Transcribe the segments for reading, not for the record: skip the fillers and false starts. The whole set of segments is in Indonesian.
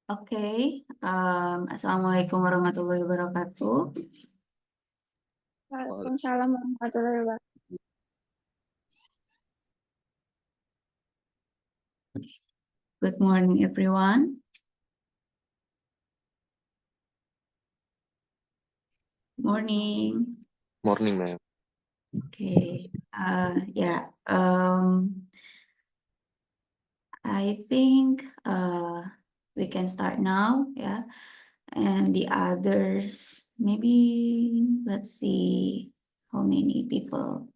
Oke, Assalamualaikum warahmatullahi wabarakatuh. Waalaikumsalam warahmatullahi wabarakatuh. Good morning, everyone. Morning. Morning, ma'am. Okay, yeah. I think we can start now, yeah. And the others, maybe let's see how many people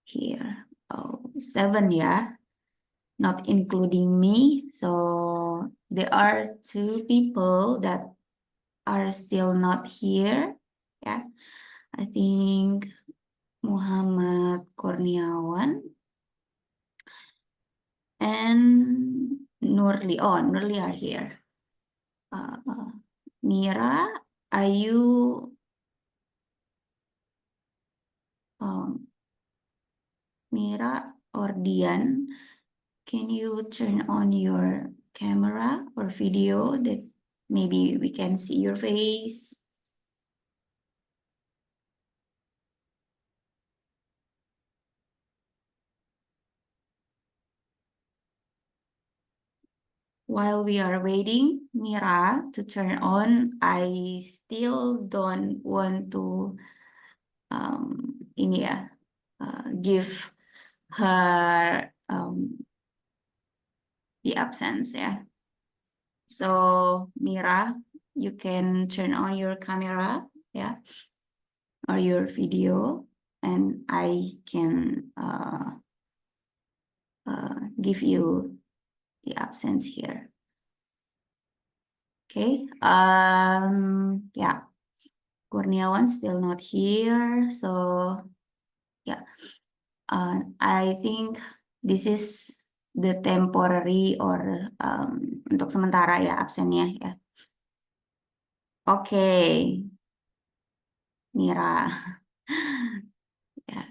here. Oh, 7, yeah. Not including me. So there are 2 people that are still not here. Yeah, I think Muhammad Kurniawan and Nurli. Oh, Nurli are here. Mira, are you Mira or Dian? Can you turn on your camera or video that maybe we can see your face? While we are waiting, Mira, to turn on, I still don't want to give her the absence, yeah. So Mira, you can turn on your camera, yeah, or your video, and I can give you the absence here. Okay, yeah, Kurniawan still not here, so yeah, I think this is the temporary or untuk sementara ya absennya ya. Oke, Mira, yeah,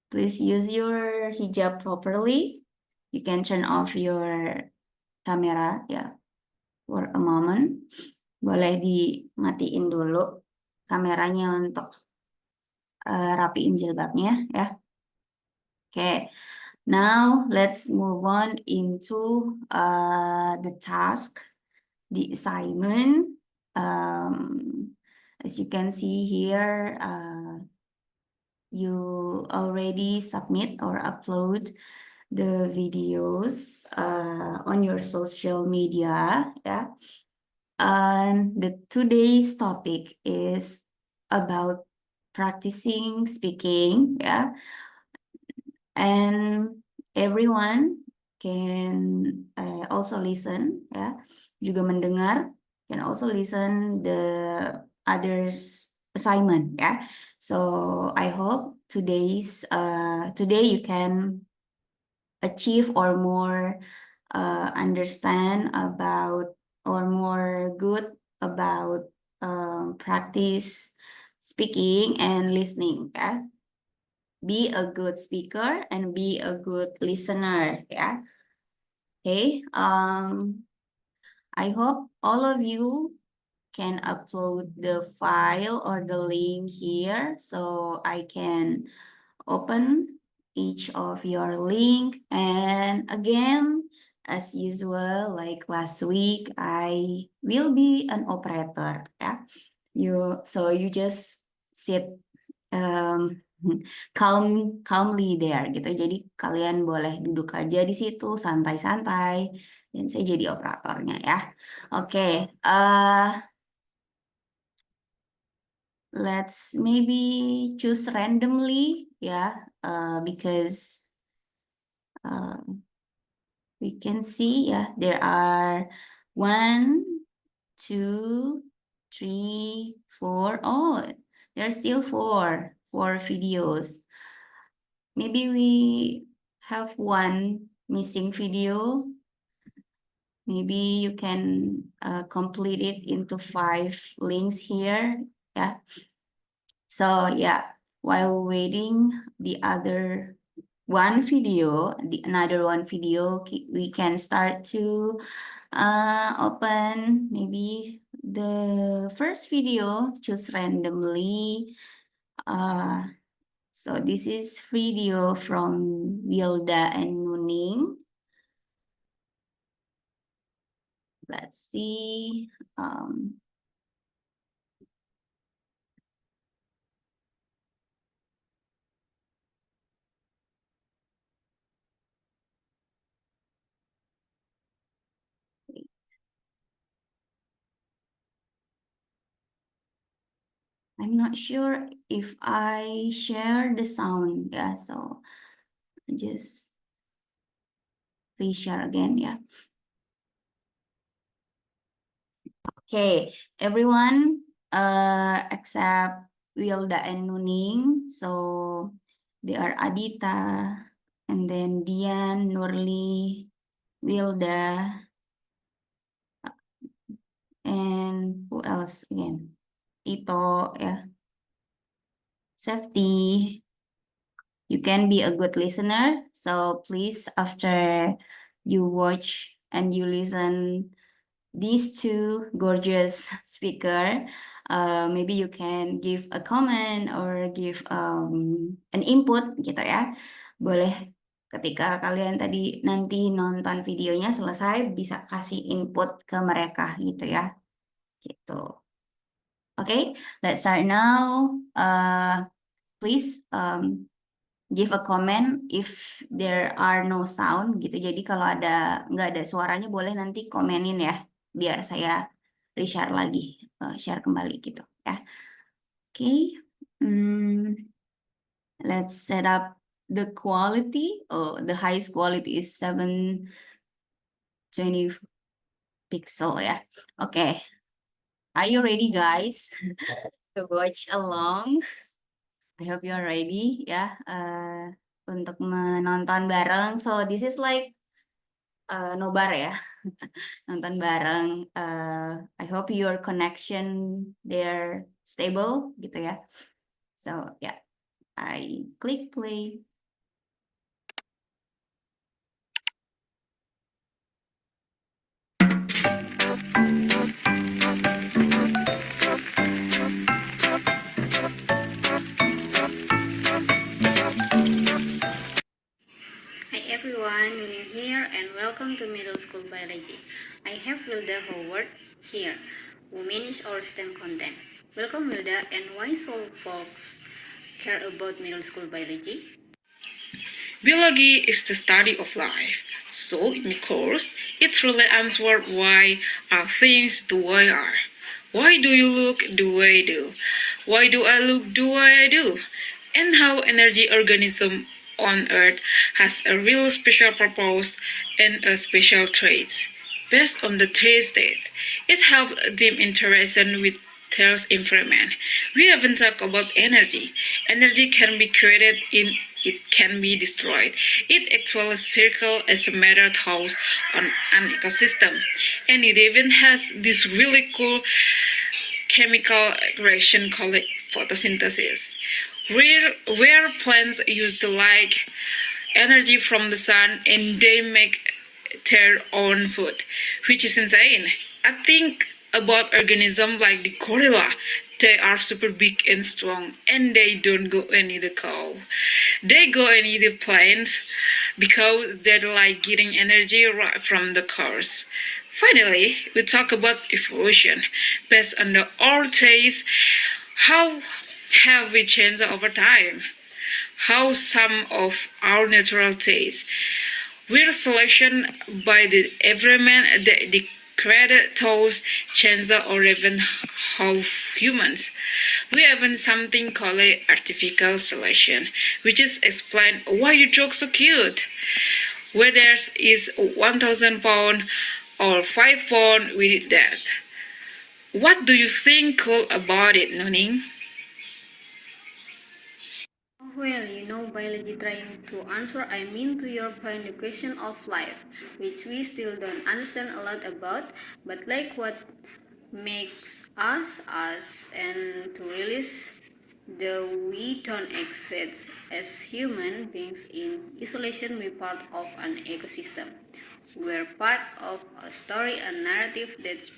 please use your hijab properly. You can turn off your camera ya for a moment. Boleh dimatiin dulu kameranya untuk rapiin jilbabnya ya. Okay, now let's move on into the task, the assignment. As you can see here, you already submit or upload the videos on your social media, yeah. And the today's topic is about practicing speaking, yeah. And everyone can also listen, ya, juga mendengar, can also listen the others assignment, ya. So I hope today you can achieve or more understand about or more good about practice speaking and listening, ya. Be a good speaker and be a good listener, yeah. Okay. I hope all of you can upload the file or the link here so I can open each of your link. And again, as usual, like last week, I will be an operator, yeah. So you just sit calmly there gitu. Jadi kalian boleh duduk aja di situ santai-santai dan saya jadi operatornya ya. Oke, let's maybe choose randomly ya, because we can see ya there are 1, 2, 3, 4. Oh, there are still 4 videos. Maybe we have one missing video. Maybe you can complete it into 5 links here. Yeah. So yeah, while waiting the other one video, another one video, we can start to open maybe the first video, choose randomly. So this is video from Wilda and Nuning. Let's see. I'm not sure if I share the sound, yeah, so just please share again, yeah. Okay, everyone, except Wilda and Nuning, so they are Adita, and then Dian, Nurli, Wilda, and who else again? Ito, yeah. Safety. You can be a good listener. So please, after you watch and you listen these two gorgeous speaker, maybe you can give a comment or give an input gitu ya. Boleh ketika kalian tadi nanti nonton videonya selesai bisa kasih input ke mereka gitu ya. Gitu. Okay, let's start now. Please give a comment if there are no sound gitu. Jadi kalau nggak ada suaranya boleh nanti komenin ya, biar saya reshare lagi, share kembali gitu ya. Okay, let's set up the quality. Oh, the highest quality is 720 pixel ya. Okay, are you ready guys to watch along? I hope you're ready ya, untuk menonton bareng. So this is like nobar ya, nonton bareng. I hope your connection there stable gitu ya. So yeah, I click play. Hi everyone, Nuning here and welcome to Middle School Biology. I have Wilda Howard here, who manage our STEM content. Welcome Wilda, and why so folks care about Middle School Biology? Biology is the study of life. So, in the course, it really answers why are things the way are. Why do you look the way you do? Why do I look the way I do? And how energy organism on Earth has a real special purpose and a special traits. Based on the traits that it helps them interaction with Earth's environment. We haven't talked about energy. Energy can be created in it can be destroyed. It actually circles as a matter house on an ecosystem. And it even has this really cool chemical reaction called photosynthesis, where plants use the light energy from the sun and they make their own food, which is insane. I think about organisms like the gorilla. They are super big and strong, and they don't go and eat the cow. They go and eat the plants because they like getting energy right from the cows. Finally, we talk about evolution based on the old traits. How have we changed over time? How some of our natural traits were selection by the environment the creators change or even how humans. We have something called artificial selection, which is explain why you look so cute. Whether is 1,000 pound or 5 pound with that. What do you think cool about it, Nuning? Well, biology trying to answer, I mean, to your point, the question of life, which we still don't understand a lot about, but like what makes us and to release Though we don't exist as human beings in isolation, we're part of an ecosystem. We're part of a story, a narrative that's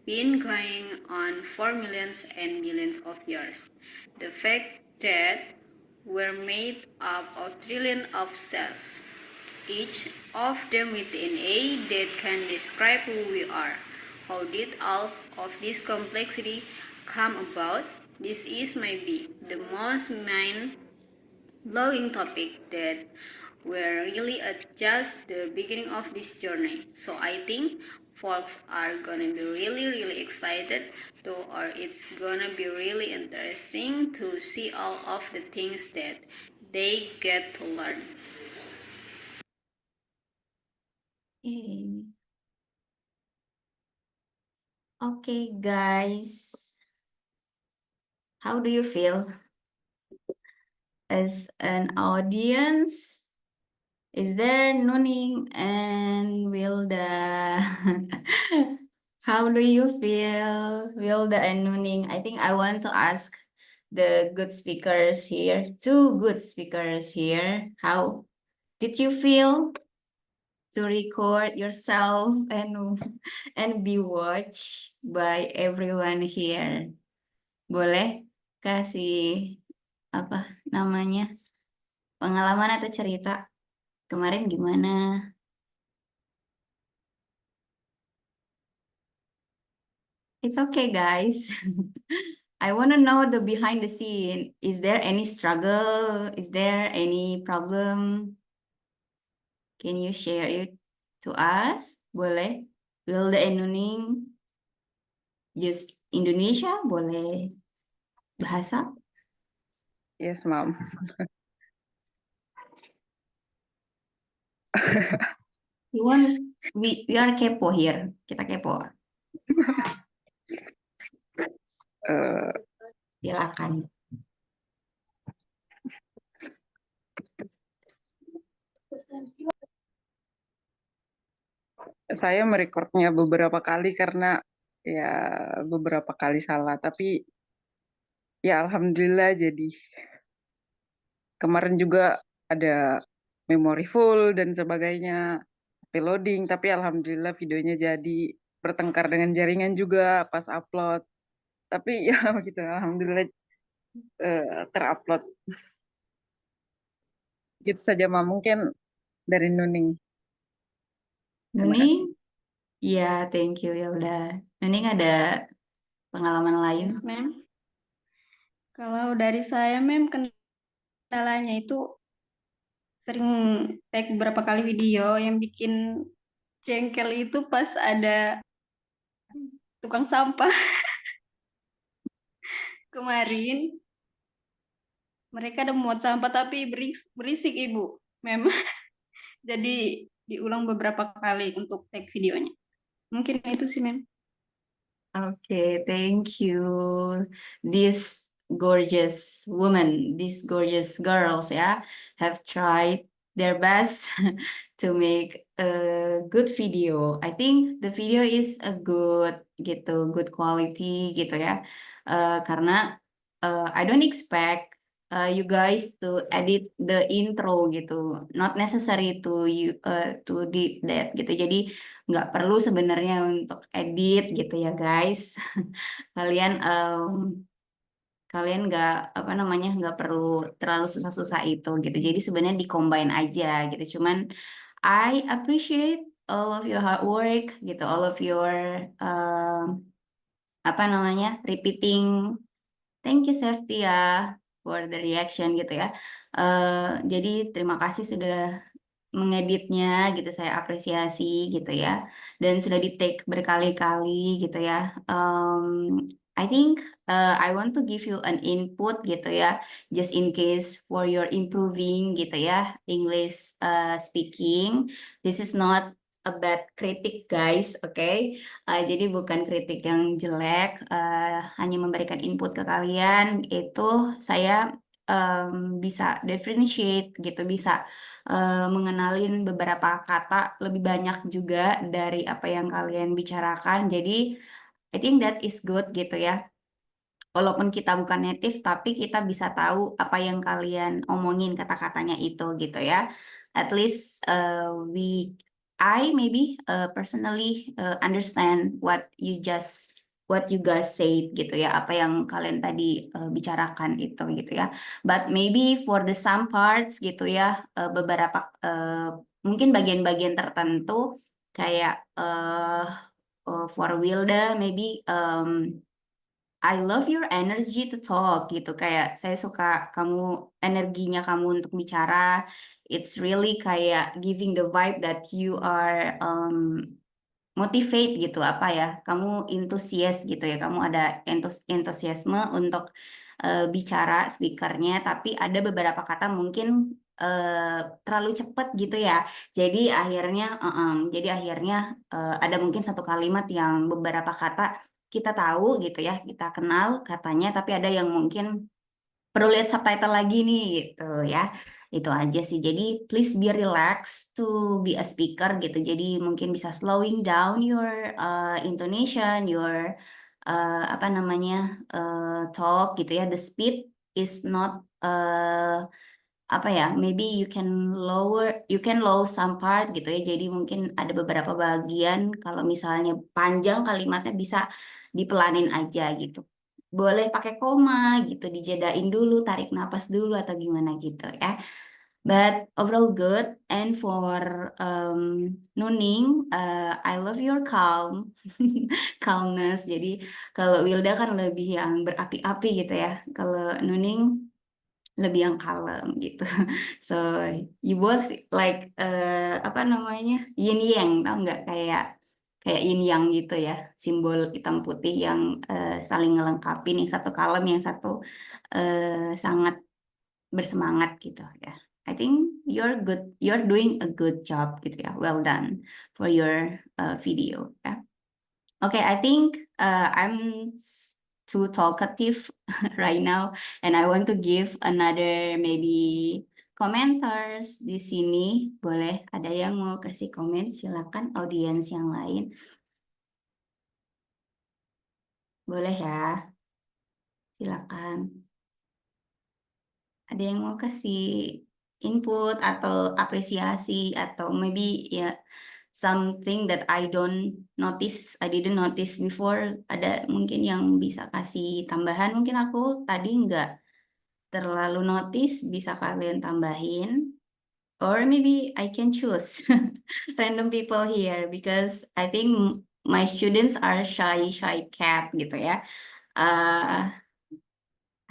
been going on for millions and millions of years. The fact that we're made up of trillions of cells, each of them with DNA that can describe who we are. How did all of this complexity come about? This is maybe the most mind-blowing topic that we're really at just the beginning of this journey. So I think folks are gonna be really excited though, or it's gonna be really interesting to see all of the things that they get to learn. Okay, guys. How do you feel as an audience? Is there Nuning and Wilda? How do you feel, Wilda and Nuning? I think I want to ask the good speakers here, two good speakers here. How did you feel to record yourself and be watched by everyone here? Boleh kasih apa namanya pengalaman atau cerita kemarin gimana? It's okay, guys. I want to know the behind the scene. Is there any struggle? Is there any problem? Can you share it to us? Boleh. Wilda and Nuning use Indonesia? Boleh bahasa? Yes, Mom. You want? We are kepo here. Kita kepo. Silakan. Saya merekodnya beberapa kali karena ya beberapa kali salah, tapi ya alhamdulillah jadi kemarin juga ada memory full dan sebagainya, loading, tapi alhamdulillah videonya jadi bertengkar dengan jaringan juga pas upload. Tapi ya begitu, alhamdulillah terupload. Gitu saja, Mom. Mungkin dari Nuning. Terima kasih. Nuning? Ya, thank you ya udah. Nuning ada pengalaman lain? Yes, ma'am. Kalau dari saya, ma'am, kendalanya itu sering take beberapa kali video yang bikin jengkel itu pas ada tukang sampah. Kemarin mereka ada muat sampah tapi berisik, Ibu. Memang jadi diulang beberapa kali untuk take videonya. Mungkin itu sih, ma'am. Okay, thank you. These gorgeous women, these gorgeous girls, yeah, have tried their best to make a good video. I think the video is a good good quality gitu ya. Karena I don't expect you guys to edit the intro gitu. Not necessary to did that gitu. Jadi nggak perlu sebenarnya untuk edit gitu ya guys. Kalian kalian nggak perlu terlalu susah-susah itu gitu. Jadi sebenarnya di-combine aja gitu. Cuman I appreciate all of your hard work gitu, all of your repeating. Thank you Safety for the reaction gitu ya. Jadi terima kasih sudah mengeditnya gitu, saya apresiasi gitu ya, dan sudah di take berkali-kali gitu ya. I think I want to give you an input gitu ya, just in case for your improving gitu ya English speaking. This is not a bad critic guys, okay? Jadi bukan kritik yang jelek, hanya memberikan input ke kalian. Itu saya bisa differentiate gitu, bisa mengenalin beberapa kata lebih banyak juga dari apa yang kalian bicarakan. Jadi I think that is good gitu ya. walaupun kita bukan native, tapi kita bisa tahu apa yang kalian omongin kata-katanya itu gitu ya. At least I maybe personally understand what you guys said gitu ya, apa yang kalian tadi bicarakan itu gitu ya. But maybe for the some parts gitu ya, beberapa mungkin bagian-bagian tertentu kayak for Wilda maybe I love your energy to talk gitu, kayak saya suka kamu, energinya kamu untuk bicara. It's really kayak giving the vibe that you are motivate gitu, apa ya, kamu antusias gitu ya, kamu ada entusiasme untuk bicara speakernya, tapi ada beberapa kata mungkin terlalu cepat gitu ya, jadi akhirnya ada mungkin satu kalimat yang beberapa kata kita tahu gitu ya, kita kenal katanya, tapi ada yang mungkin perlu lihat subtitle lagi nih gitu ya. Itu aja sih. Jadi please be relaxed to be a speaker gitu. Jadi mungkin bisa slowing down your intonation, your apa namanya talk gitu ya. The speed is not apa ya, maybe you can low some part gitu ya. Jadi mungkin ada beberapa bagian kalau misalnya panjang kalimatnya bisa dipelanin aja gitu. Boleh pakai koma gitu, dijedain dulu, tarik napas dulu atau gimana gitu ya. But overall good. And for Nuning, I love your calmness. Jadi kalau Wilda kan lebih yang berapi-api gitu ya. Kalau Nuning lebih yang kalem gitu. So you both like apa namanya, yin yang, tau nggak, kayak yin yang gitu ya, simbol hitam putih yang saling ngelengkapin, yang satu kalem, yang satu sangat bersemangat gitu ya. I think you're doing a good job gitu ya, well done for your video ya. Okay, I think I'm too talkative right now, and I want to give another maybe commenters di sini. Boleh, ada yang mau kasih komen? Silakan, audiens yang lain. Boleh ya, silakan. Ada yang mau kasih input atau apresiasi atau maybe ya something that I didn't notice before. Ada mungkin yang bisa kasih tambahan, mungkin aku tadi nggak terlalu notice, bisa kalian tambahin. Or maybe I can choose random people here because I think my students are shy cat gitu ya.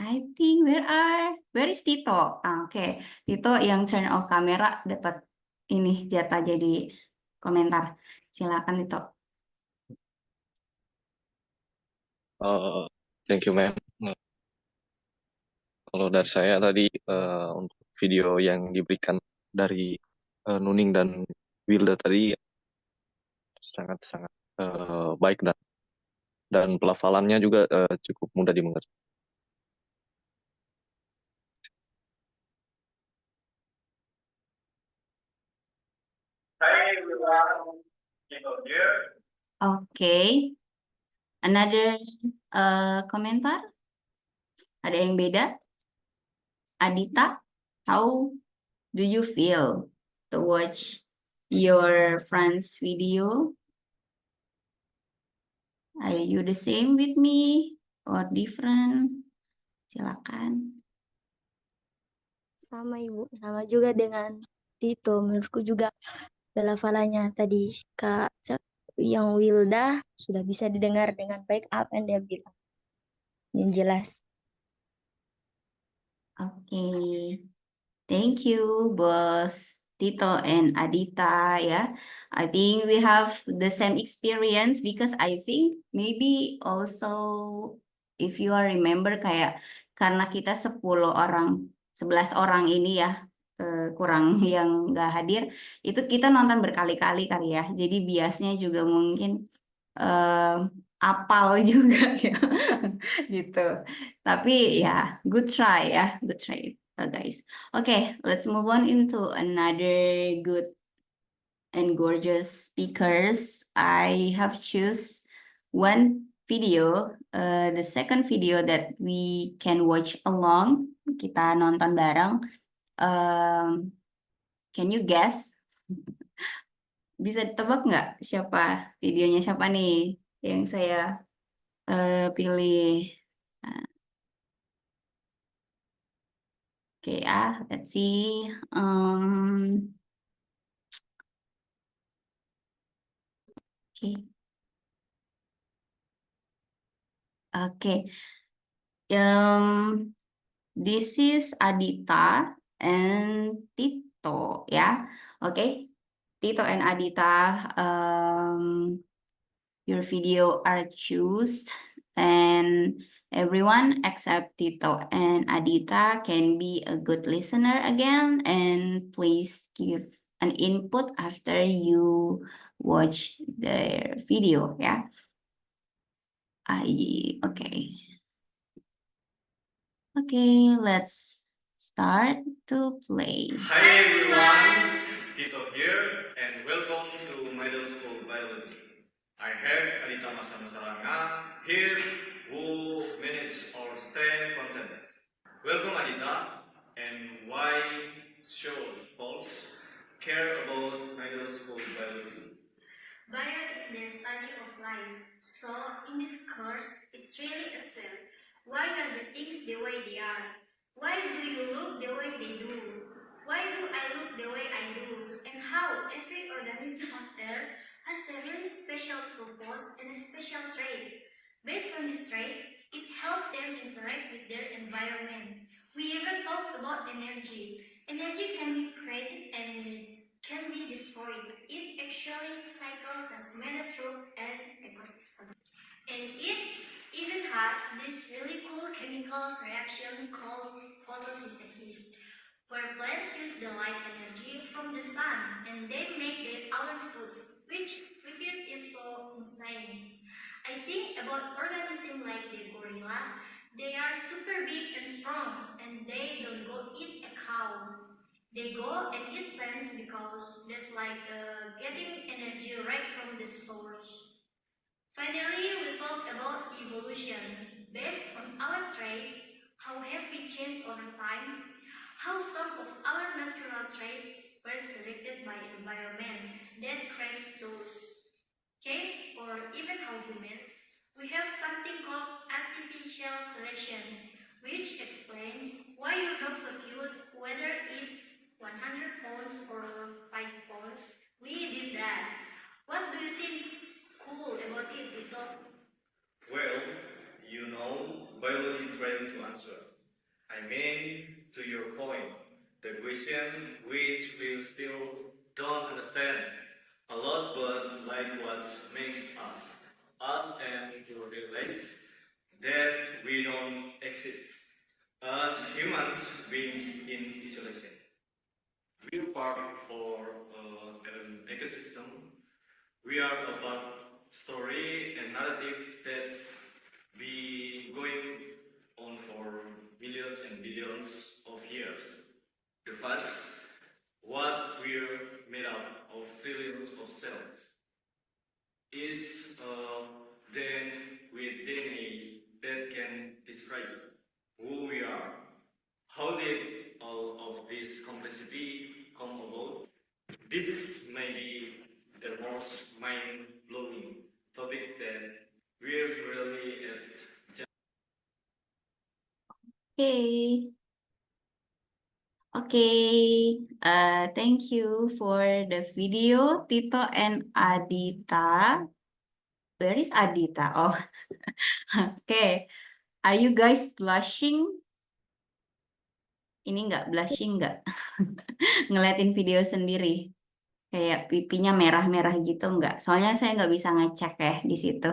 I think where is Tito? Oke. Tito yang turn off kamera dapat ini jatah jadi komentar. Silakan Tito. Thank you, ma'am. Kalau dari saya tadi untuk video yang diberikan dari Nuning dan Wilda tadi sangat-sangat baik dan pelafalannya juga cukup mudah dimengerti. Oke. Another komentar? Ada yang beda? Adita, how do you feel to watch your friend's video? Are you the same with me or different? Silakan. Sama Ibu, sama juga dengan Tito. Menurutku juga pelafalannya tadi Kak yang Wilda sudah bisa didengar dengan baik apa yang dia bilang. Yang jelas. Oke. Thank you, both Tito and Adita. Ya, I think we have the same experience because I think maybe also if you are remember kayak karena kita 10 orang, 11 orang ini ya, kurang yang nggak hadir, itu kita nonton berkali-kali kali ya. Jadi biasanya juga mungkin apal juga ya, gitu. Tapi ya, good try ya, good try. Guys. Okay, let's move on into another good and gorgeous speakers. I have choose one video, the second video that we can watch along, kita nonton bareng. Can you guess? Bisa tebak nggak siapa videonya siapa nih yang saya pilih? Nah, oke ya, let's see. Oke. Oke. This is Adita and Tito, ya. Oke. Tito and Adita, your video are chosen, and everyone except Tito and Adita can be a good listener again, and please give an input after you watch their video, ya. Okay. Okay, let's start to play. Hi everyone, Tito here and welcome to Middle School Biology. I have Adita Masaranga here who manages our STEM content. Welcome Adita, and why should folks care about Middle School Biology? Bio is the study of life. So in this course, it's really excel. Why are the things the way they are? Why do you look the way they do? Why do I look the way I do? And how every organism on Earth has a really special purpose and a special trait. Based on these traits, it helps them interact with their environment. We even talked about energy. Energy can be created and can be destroyed. It actually cycles as matter through an ecosystem. And it even has this really cool chemical reaction called photosynthesis, where plants use the light energy from the sun and they make their own food, which is so insane. I think about organisms like the gorilla. They are super big and strong, and they don't go eat a cow. They go and eat plants because that's like getting energy right from the source. Finally, we talked about evolution. Based on our traits, how have we changed over time? How some of our natural traits were selected by environment that create those traits, or even how humans, we have something called artificial selection, which explains why you're not so cute, whether it's 100 pounds or 5 pounds. We did that. What do you think cool about it, Tito? Well, biology trying to answer. I mean, to your point, the question which we still don't understand a lot, but like what makes us and to realize that we don't exist as humans beings in isolation. We are part for an ecosystem. We are a part story and narrative that's be going on for millions and billions of years. The facts, what we're made up of trillions of cells. It's then with DNA that can describe who we are. How did all of this complexity come about? This is maybe the most mind-blowing topic that we're really at. Okay. Okay. Thank you for the video, Tito and Adita. Where is Adita? Oh, okay. Are you guys blushing? Ini nggak blushing nggak? Ngeliatin video sendiri. Kayak pipinya merah-merah gitu nggak? Soalnya saya nggak bisa ngecek ya di situ.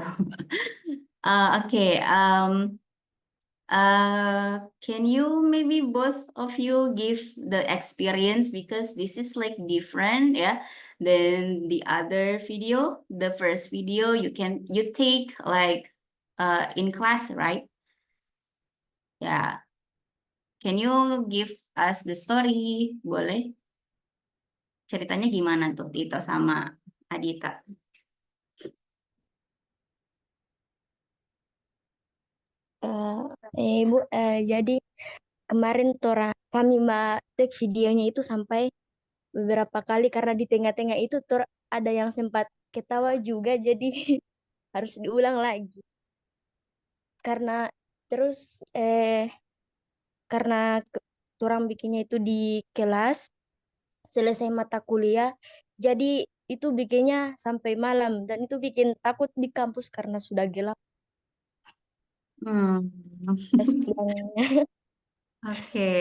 Okay. Can you maybe both of you give the experience, because this is like different, yeah, than the other video. The first video you take like in class, right? Yeah. Can you give us the story? Boleh? Ceritanya gimana tuh Tito sama Adita? Bu, jadi kemarin kami take videonya itu sampai beberapa kali karena di tengah-tengah itu ada yang sempat ketawa juga, jadi harus diulang lagi. Karena terus karena orang bikinnya itu di kelas selesai mata kuliah, jadi itu bikinnya sampai malam dan itu bikin takut di kampus karena sudah gelap Hmm. pas pulangnya. Oke.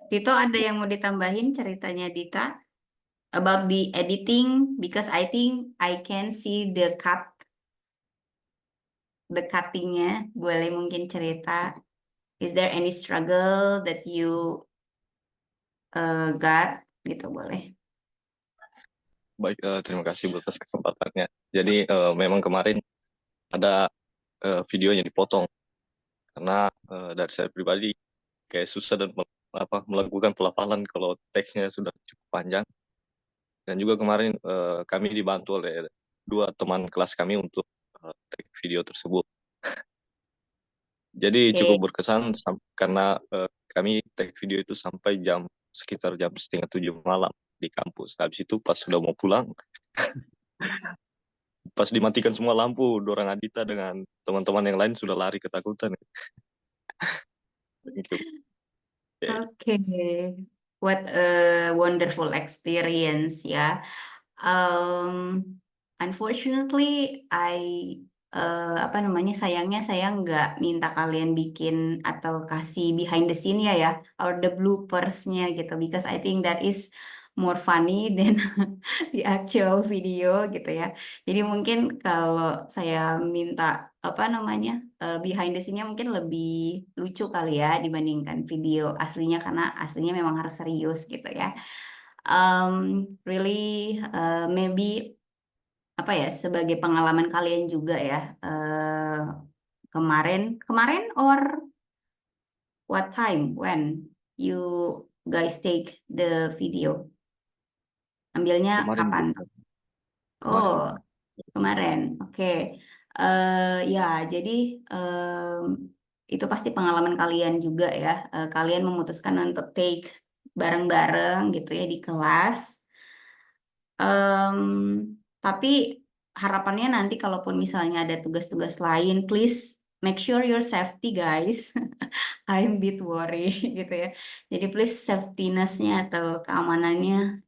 Dito ada yang mau ditambahin ceritanya Dita about the editing because I think I can see the cuttingnya. Boleh mungkin cerita. Is there any struggle that you got? Gitu boleh. Baik, terima kasih Bu atas kesempatannya. Jadi memang kemarin ada videonya dipotong karena dari saya pribadi kayak susah dan melakukan pelafalan kalau teksnya sudah cukup panjang. Dan juga kemarin kami dibantu oleh 2 teman kelas kami untuk take video tersebut. Jadi Oke. cukup berkesan karena kami take video itu sampai sekitar jam 6:30 malam di kampus. Habis itu pas sudah mau pulang, pas dimatikan semua lampu, Dorang Adita dengan teman-teman yang lain sudah lari ketakutan. Thank you. Oke. What a wonderful experience ya. Unfortunately, apa namanya, sayangnya saya nggak minta kalian bikin atau kasih behind the scene ya, or the bloopers-nya gitu, because I think that is more funny than the actual video gitu ya. Jadi mungkin kalau saya minta apa namanya behind the scene-nya mungkin lebih lucu kali ya dibandingkan video aslinya karena aslinya memang harus serius gitu ya. Really maybe apa ya sebagai pengalaman kalian juga ya kemarin or what time when you guys take the video, ambilnya Kemarin, kapan? Bu. Oh, Kemarin. kemarin, oke. Ya, jadi itu pasti pengalaman kalian juga ya. Kalian memutuskan untuk take bareng-bareng gitu ya di kelas. Em, tapi harapannya nanti kalaupun misalnya ada tugas-tugas lain, please make sure your safety guys. I'm bit worry gitu ya. Jadi please safety-ness-nya atau keamanannya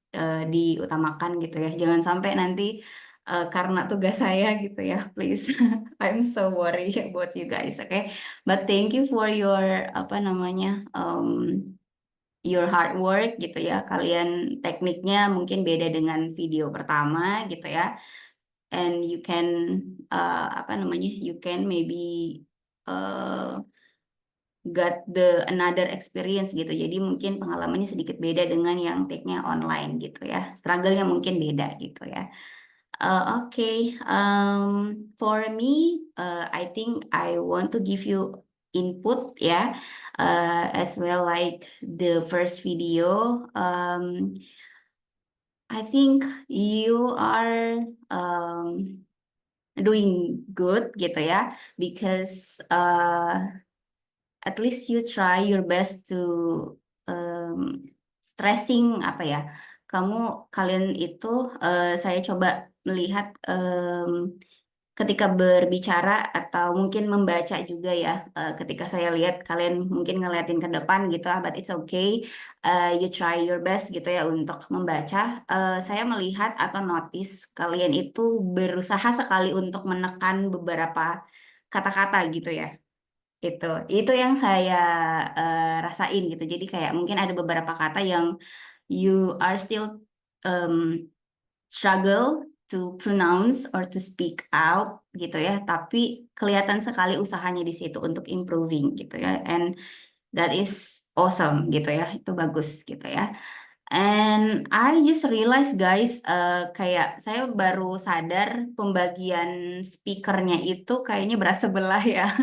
diutamakan gitu ya. Jangan sampai nanti karena tugas saya gitu ya, please. I'm so worry about you guys, okay? But thank you for your apa namanya your hard work gitu ya. Kalian tekniknya mungkin beda dengan video pertama gitu ya. And you can apa namanya? You can maybe uh, got the another experience gitu. Jadi mungkin pengalamannya sedikit beda dengan yang take-nya online gitu ya. Struggle-nya mungkin beda gitu ya. Okay, for me, I think I want to give you input ya, as well like the first video. I think you are doing good gitu ya, because at least you try your best to stressing apa ya, kalian itu saya coba melihat ketika berbicara atau mungkin membaca juga ya, ketika saya lihat kalian mungkin ngeliatin ke depan gitu but it's okay, you try your best gitu ya untuk membaca. Saya melihat atau notice kalian itu berusaha sekali untuk menekan beberapa kata-kata gitu ya. Itu yang saya rasain gitu. Jadi kayak mungkin ada beberapa kata yang you are still struggle to pronounce or to speak out gitu ya. Tapi kelihatan sekali usahanya di situ untuk improving gitu ya. And that is awesome gitu ya. Itu bagus gitu ya. And I just realized guys, kayak saya baru sadar pembagian speakernya itu kayaknya berat sebelah ya.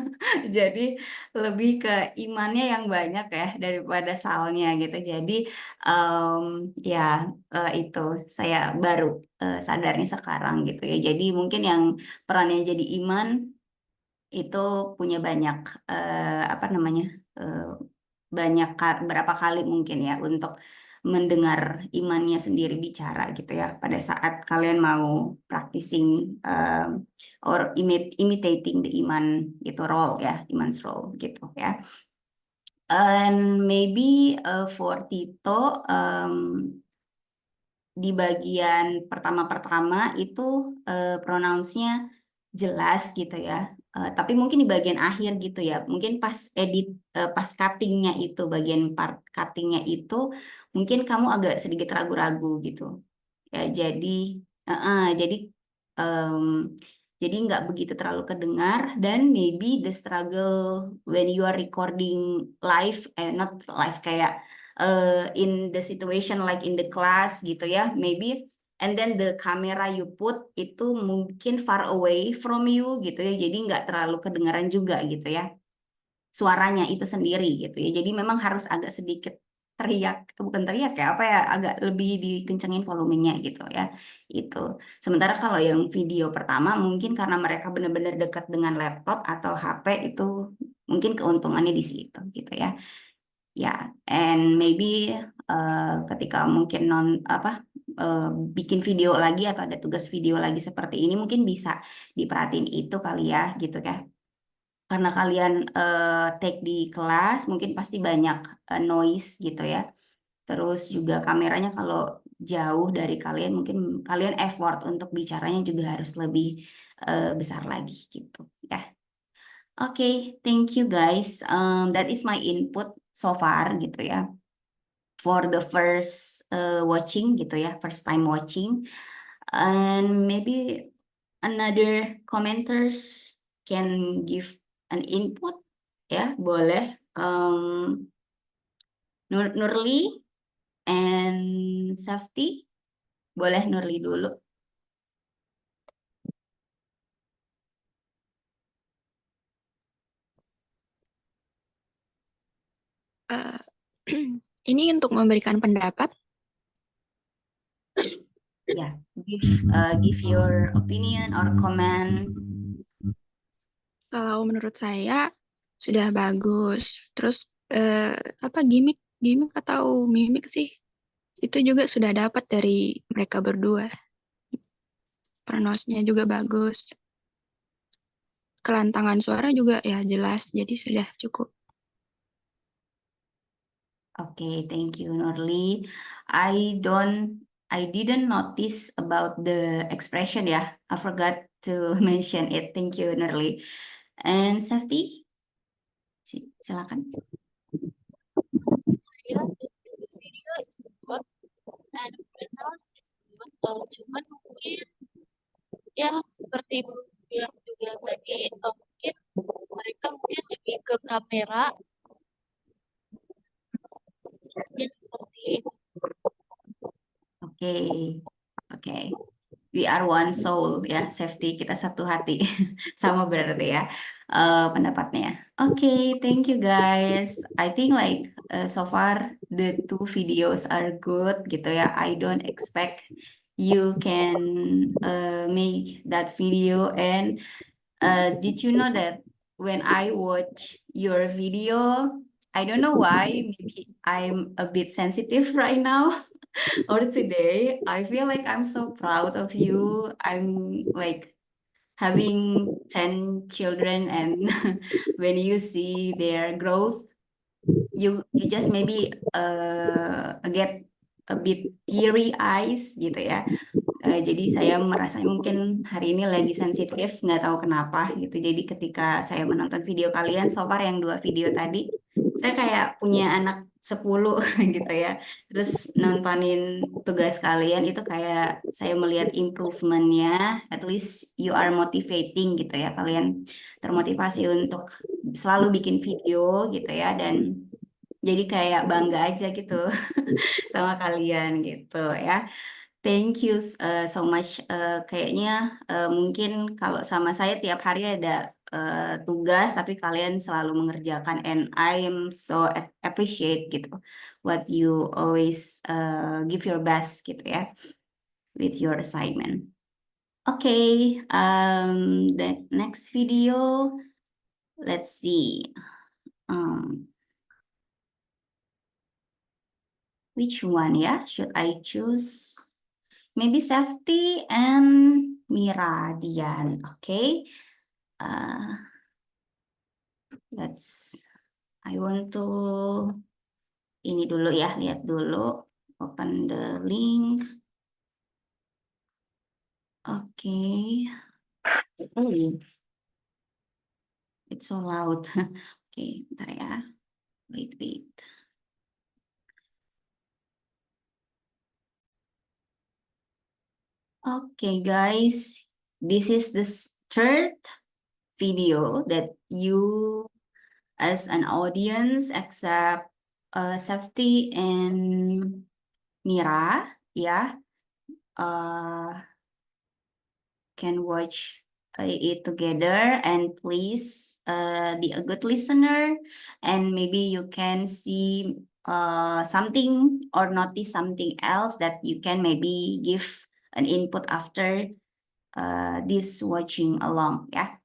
Jadi lebih ke imannya yang banyak ya daripada salnya gitu. Jadi ya itu saya baru sadarnya sekarang gitu ya. Jadi mungkin yang perannya jadi iman itu punya banyak apa namanya berapa kali mungkin ya untuk mendengar imannya sendiri bicara gitu ya pada saat kalian mau practicing or imitating the iman itu role ya, iman's role gitu ya. And maybe for Tito di bagian pertama-pertama itu pronounce-nya jelas gitu ya. Tapi mungkin di bagian akhir gitu ya. Mungkin pas pas cutting-nya itu, bagian part cutting-nya itu mungkin kamu agak sedikit ragu-ragu gitu. Ya, jadi nggak begitu terlalu kedengar dan maybe the struggle when you are recording live, not live kayak in the situation like in the class gitu ya, maybe and then the camera you put itu mungkin far away from you gitu ya, jadi nggak terlalu kedengaran juga gitu ya suaranya itu sendiri gitu ya. Jadi memang harus agak sedikit teriak, bukan teriak ya, apa ya, agak lebih dikencengin volumenya gitu ya. Itu. Sementara kalau yang video pertama mungkin karena mereka benar-benar dekat dengan laptop atau HP itu mungkin keuntungannya di situ gitu ya. Ya, and maybe ketika mungkin bikin video lagi atau ada tugas video lagi seperti ini mungkin bisa diperhatiin itu kali ya gitu ya. Karena kalian take di kelas mungkin pasti banyak noise gitu ya. Terus juga kameranya kalau jauh dari kalian mungkin kalian effort untuk bicaranya juga harus lebih besar lagi gitu ya. Oke, thank you guys. That is my input so far gitu ya. For the first watching gitu ya, first time watching. And maybe another commenters can give an input ya, boleh. Nurli and Safety, boleh Nurli dulu. Ini untuk memberikan pendapat. Ya, give your opinion or comment. Kalau menurut saya sudah bagus. Terus gimmick atau mimik sih? Itu juga sudah dapat dari mereka berdua. Pronounce-nya juga bagus. Kelantangan suara juga ya jelas. Jadi sudah cukup. Okay, thank you, Nurli. I didn't notice about the expression ya. I forgot to mention it. Thank you, Nurli. And Safety, silakan. Video is good and pronounce is good. Cuman mungkin ya seperti Bu bilang juga tadi, mungkin mereka mungkin lebih ke kamera. Ya, seperti itu. Oke. We are one soul ya, Safety, kita satu hati. Sama berarti ya pendapatnya. Oke, thank you guys. I think like so far the two videos are good gitu ya. I don't expect you can make that video. And did you know that when I watch your video, I don't know why, maybe I'm a bit sensitive right now. Or today, I feel like I'm so proud of you. I'm like having 10 children, and when you see their growth, you just maybe get a bit teary eyes gitu ya. Jadi saya merasa mungkin hari ini lagi sensitif, nggak tahu kenapa gitu. Jadi ketika saya menonton video kalian, so far yang 2 video tadi, saya kayak punya anak 10 gitu ya. Terus nontonin tugas kalian itu kayak saya melihat improvementnya, at least you are motivating gitu ya. Kalian termotivasi untuk selalu bikin video gitu ya. Dan jadi kayak bangga aja gitu sama kalian gitu ya. Thank you so much. Kayaknya mungkin kalau sama saya tiap hari ada tugas, tapi kalian selalu mengerjakan, and I am so appreciate gitu what you always give your best gitu ya with your assignment. Okay, the next video let's see. Which one ya? Should I choose? Maybe Safety and Mira Dian. Okay. I want to ini dulu ya, lihat dulu. Open the link. Okay. Oh, it's so loud. Okay, bentar ya. Wait. Okay, guys. This is the third video that you as an audience accept Safety and Mira, yeah, can watch it together, and please be a good listener, and maybe you can see something or notice something else that you can maybe give an input after this watching along, ya.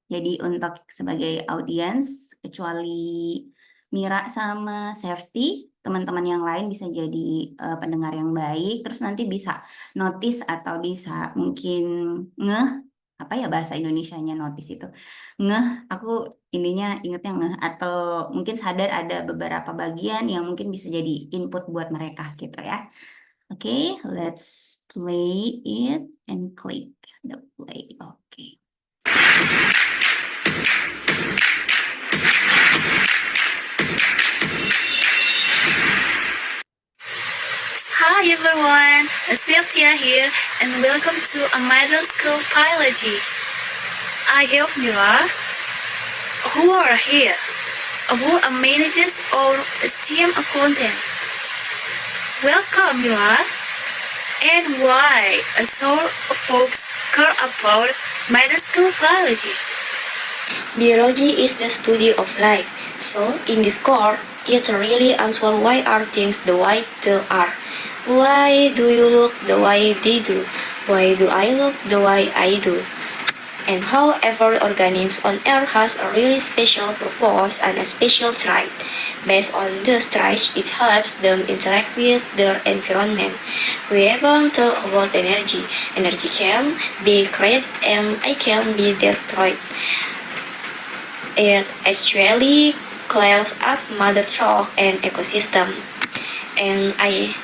Jadi untuk sebagai audiens, kecuali Mira sama Safety, teman-teman yang lain bisa jadi pendengar yang baik, terus nanti bisa notice atau bisa mungkin apa ya bahasa Indonesianya notice itu? Aku ininya ingetnya atau mungkin sadar ada beberapa bagian yang mungkin bisa jadi input buat mereka gitu ya. Oke, let's play it and click the play. Oke. Hi everyone, Sylvia here and welcome to a middle school biology. I have Mira, who are here, who manages our STEM content. Welcome Mira, and why so folks care about middle school biology? Biology is the study of life, so in this course, it really answers why are things the way they are. Why do you look the way they do? Why do I look the way I do? And how every organism on Earth has a really special purpose and a special trait. Based on these traits, it helps them interact with their environment. We even talk about energy. Energy can be created and it can be destroyed. It actually clears as mother earth and ecosystem. And it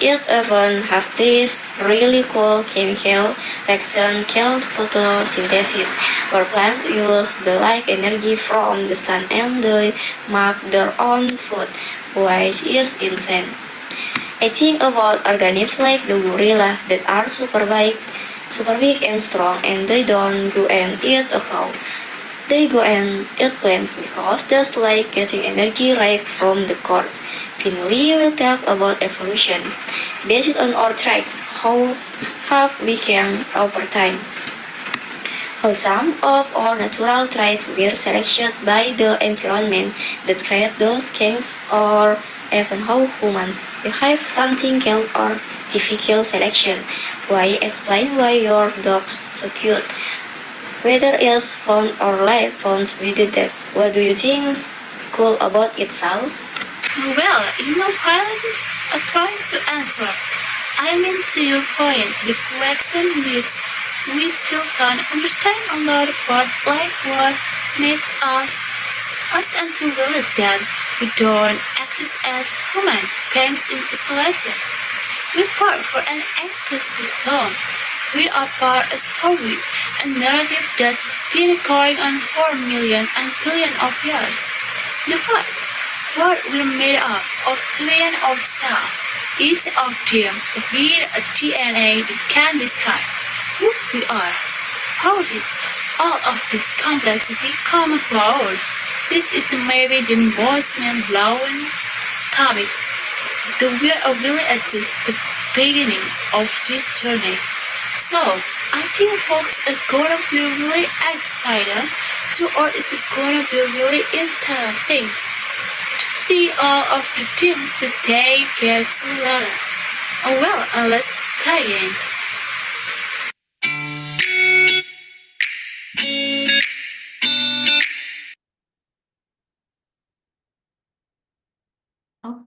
even has this really cool chemical reaction called photosynthesis, where plants use the light energy from the sun and they make their own food, which is insane. I think about organisms like the gorilla that are super big and strong, and they don't go and eat a cow. They go and eat plants because that's like getting energy right from the corpse. Finally, we'll talk about evolution. Based on our traits, how have we come over time? How some of our natural traits were selected by the environment that create those kinds, or even how humans behave, something called artificial selection. Why explain why your dog's so cute? Whether it's fun or life phones we did that. What do you think is cool about it, Sal? Well, pilots are trying to answer. I mean, to your point, the question which we still can't understand a lot about, like what makes us and to realize that we don't exist as human beings in isolation. We're part for an ecosystem. We are part of a story, a narrative that's been going on for millions and billions of years. The facts, what we're made of trillions of cells, each of them with a DNA that can describe who we are. How did all of this complexity come about? This is maybe the most mind-blowing topic. We're really at just the beginning of this journey. So, I think folks are gonna be really excited or is it gonna be really interesting to see all of the things that they get to learn. Let's try in.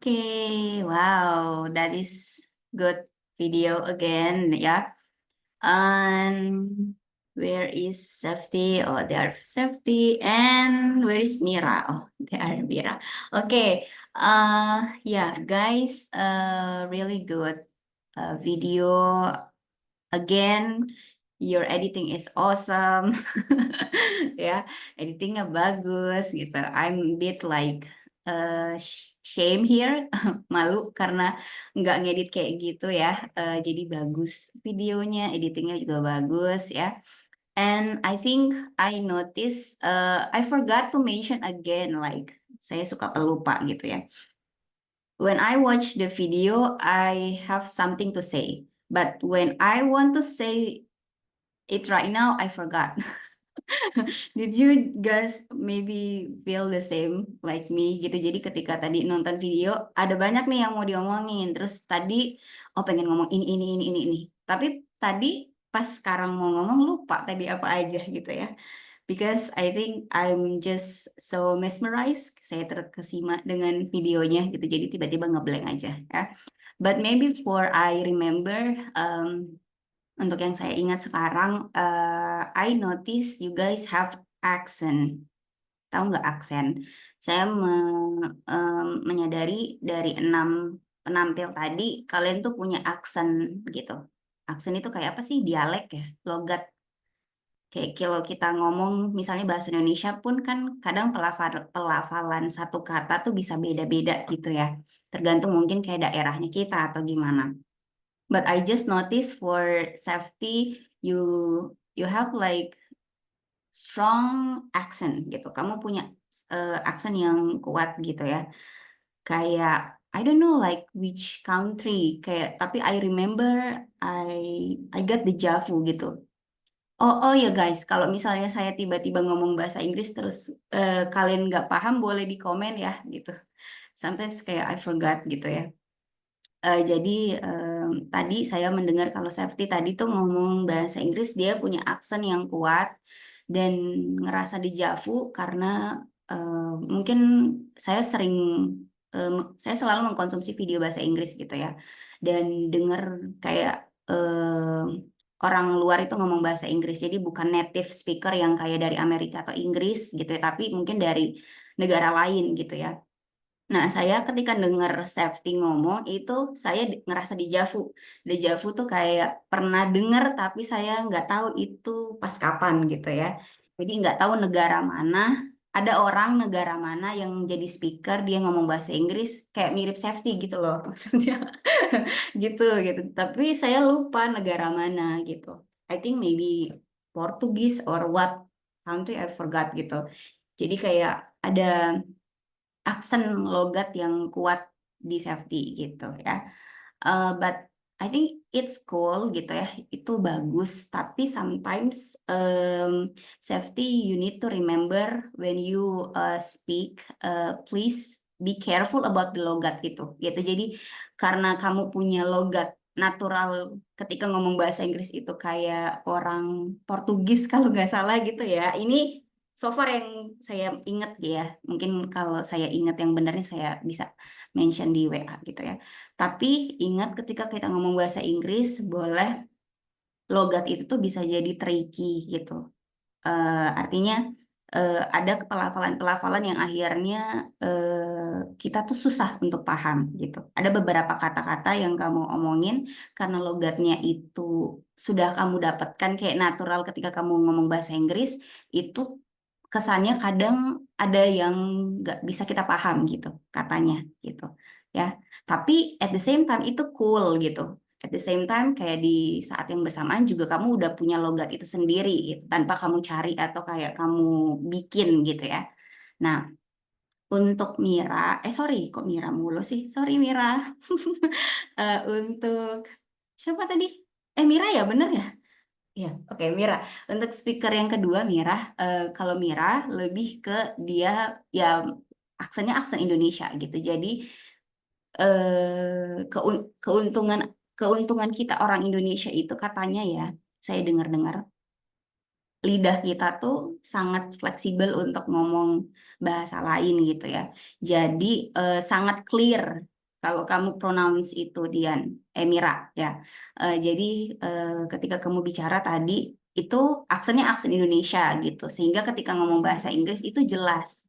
Okay, wow, that is good video again, yeah. And where is Safety? Oh, they are Safety. And where is Mira? Oh, they are Mira. Okay. Yeah, guys, really good video. Again, your editing is awesome. Ya, editingnya bagus gitu. I'm a bit like shame here, malu karena nggak ngedit kayak gitu ya. Jadi bagus videonya, editingnya juga bagus ya. And I think I notice, I forgot to mention again, like saya suka pelupa gitu ya. When I watch the video, I have something to say. But when I want to say it right now, I forgot. Did you guys maybe feel the same like me gitu? Jadi ketika tadi nonton video, ada banyak nih yang mau diomongin. Terus tadi, oh pengen ngomong ini. Tapi tadi pas sekarang mau ngomong lupa tadi apa aja gitu ya. Because I think I'm just so mesmerized, saya terkesima dengan videonya gitu. Jadi tiba-tiba ngeblank aja ya. But maybe for I remember, untuk yang saya ingat sekarang, I notice you guys have accent. Tahu nggak aksen? Saya menyadari dari 6 penampil tadi, kalian tuh punya aksen gitu. Aksen itu kayak apa sih? Dialek ya, logat. Kayak kalau kita ngomong misalnya bahasa Indonesia pun kan kadang pelafalan satu kata tuh bisa beda-beda gitu ya. Tergantung mungkin kayak daerahnya kita atau gimana. But I just noticed for Safety, you have like strong accent gitu. Kamu punya aksen yang kuat gitu ya. Kayak I don't know like which country. Kayak tapi I remember I got deja vu gitu. Oh ya guys, kalau misalnya saya tiba-tiba ngomong bahasa Inggris terus kalian nggak paham boleh di komen ya gitu. Sometimes kayak I forgot gitu ya. Jadi tadi saya mendengar kalau Safety tadi tuh ngomong bahasa Inggris dia punya aksen yang kuat dan ngerasa dejavu karena mungkin saya saya selalu mengkonsumsi video bahasa Inggris gitu ya dan dengar kayak orang luar itu ngomong bahasa Inggris jadi bukan native speaker yang kayak dari Amerika atau Inggris gitu ya tapi mungkin dari negara lain gitu ya. Nah, saya ketika dengar Safety ngomong itu saya ngerasa dejavu. Dejavu tuh kayak pernah dengar tapi saya nggak tahu itu pas kapan gitu ya. Jadi nggak tahu negara mana, ada orang negara mana yang jadi speaker dia ngomong bahasa Inggris kayak mirip Safety gitu loh maksudnya. Gitu. Tapi saya lupa negara mana gitu. I think maybe Portugis or what country I forgot gitu. Jadi kayak ada aksen logat yang kuat di Safety gitu ya. But I think it's cool gitu ya, itu bagus. Tapi sometimes Safety you need to remember when you speak, please be careful about the logat itu gitu. Jadi karena kamu punya logat natural ketika ngomong bahasa Inggris itu kayak orang Portugis kalau nggak salah gitu ya. Ini so far yang saya ingat ya, mungkin kalau saya ingat yang benarnya saya bisa mention di WA gitu ya. Tapi ingat ketika kita ngomong bahasa Inggris, boleh logat itu tuh bisa jadi tricky gitu. Artinya ada pelafalan-pelafalan yang akhirnya kita tuh susah untuk paham gitu. Ada beberapa kata-kata yang kamu omongin karena logatnya itu sudah kamu dapatkan kayak natural ketika kamu ngomong bahasa Inggris, itu kesannya kadang ada yang nggak bisa kita paham gitu katanya gitu ya. Tapi at the same time itu cool gitu. At the same time kayak di saat yang bersamaan juga kamu udah punya logat itu sendiri gitu tanpa kamu cari atau kayak kamu bikin gitu ya. Nah, untuk Mira, sorry kok Mira mulu sih? Sorry Mira. Untuk siapa tadi? Mira ya bener ya? Ya, oke Mira. Untuk speaker yang kedua Mira, kalau Mira lebih ke dia ya aksennya aksen Indonesia gitu. Jadi keuntungan kita orang Indonesia itu katanya ya, saya dengar-dengar lidah kita tuh sangat fleksibel untuk ngomong bahasa lain gitu ya. Jadi sangat clear kalau kamu pronounce itu Dian, Mira ya. Jadi ketika kamu bicara tadi itu aksennya aksen Indonesia gitu, sehingga ketika ngomong bahasa Inggris itu jelas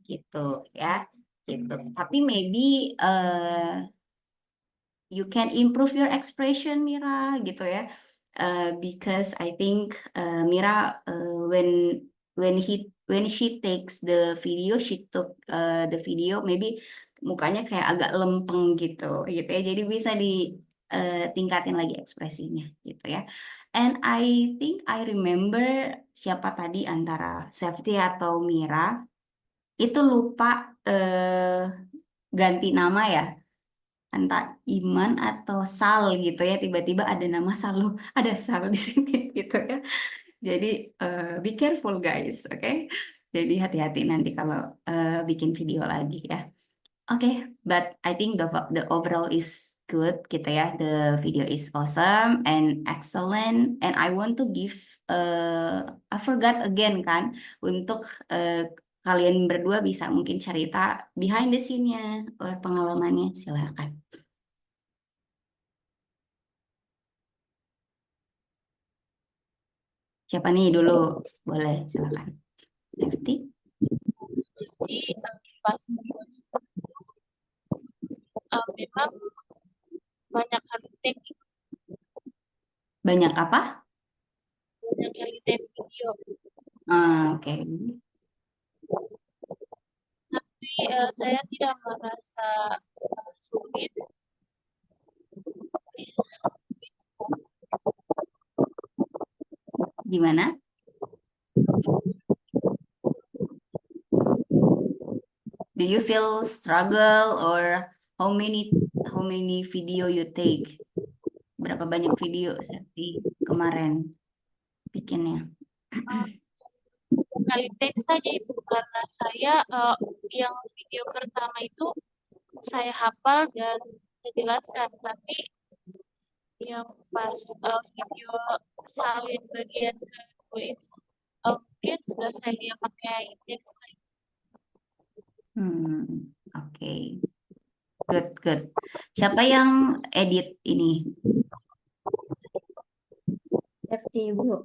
gitu ya, gitu. Tapi maybe you can improve your expression, Mira, gitu ya. Because I think Mira when she takes the video, she took the video, maybe mukanya kayak agak lempeng gitu ya. Jadi bisa ditingkatin lagi ekspresinya gitu ya. And I think I remember siapa tadi antara Safety atau Mira itu lupa ganti nama ya, entah Iman atau Sal gitu ya, tiba-tiba ada nama Sal, ada Sal di sini gitu ya. Jadi be careful guys, oke? Jadi hati-hati nanti kalau bikin video lagi ya. Oke, but I think the overall is good gitu ya. The video is awesome and excellent, and I want to give I forgot again kan untuk kalian berdua bisa mungkin cerita behind the scene-nya or pengalamannya, silakan. Siapa nih dulu? Boleh, silakan. Safety? Jadi pas membuat memang banyak kali take, Banyak apa? banyak kali take video. Oke. Tapi saya tidak merasa sulit. Gimana? Do you feel struggle or how many video you take? Berapa banyak video Safety kemarin bikinnya? Kali take saja Ibu, karena saya yang video pertama itu saya hafal dan saya jelaskan, tapi yang pas video salin bagian kedua itu mungkin sudah saya pakai teks. Oke. Good. Siapa yang edit ini? Safety, Bu.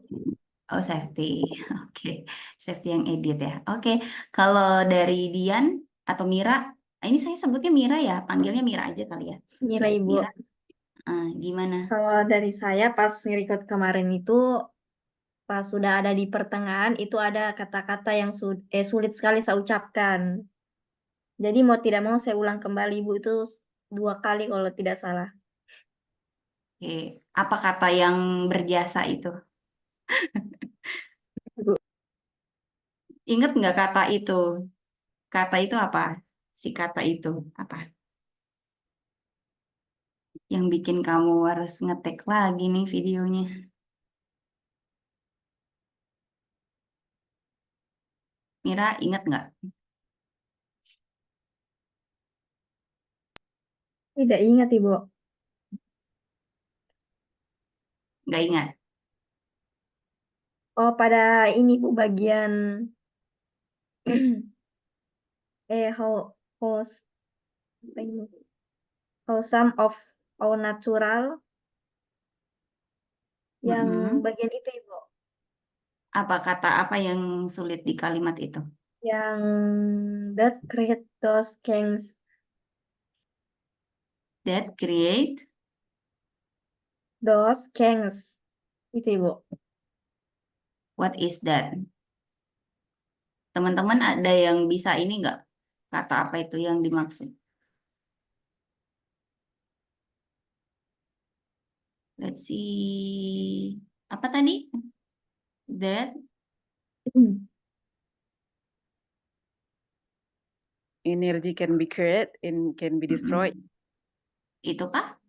Oh, Safety. Oke. Safety yang edit ya. Oke. Kalau dari Dian atau Mira, ini saya sebutnya Mira ya, panggilnya Mira aja kali ya. Mira, Ibu. Mira, gimana? Kalau dari saya pas nge-record kemarin itu, pas sudah ada di pertengahan, itu ada kata-kata yang sulit sekali saya ucapkan. Jadi mau tidak mau saya ulang kembali, Bu, itu 2 kali kalau tidak salah. Oke. Apa kata yang berjasa itu? Ingat nggak kata itu? Kata itu apa? Si kata itu apa? Yang bikin kamu harus ngetek lagi nih videonya. Mira, ingat nggak? Tidak ingat, Ibu. Nggak ingat? Oh, pada ini, Bu, bagian how some of our natural, yang bagian itu, Ibu. Apa kata apa yang sulit di kalimat itu? Yang that create those gangs. That create Those gangs. Itu, Ibu. What is that? Teman-teman ada yang bisa ini nggak? Kata apa itu yang dimaksud? Let's see. Apa tadi? That Energy can be created and can be destroyed. Itu kah?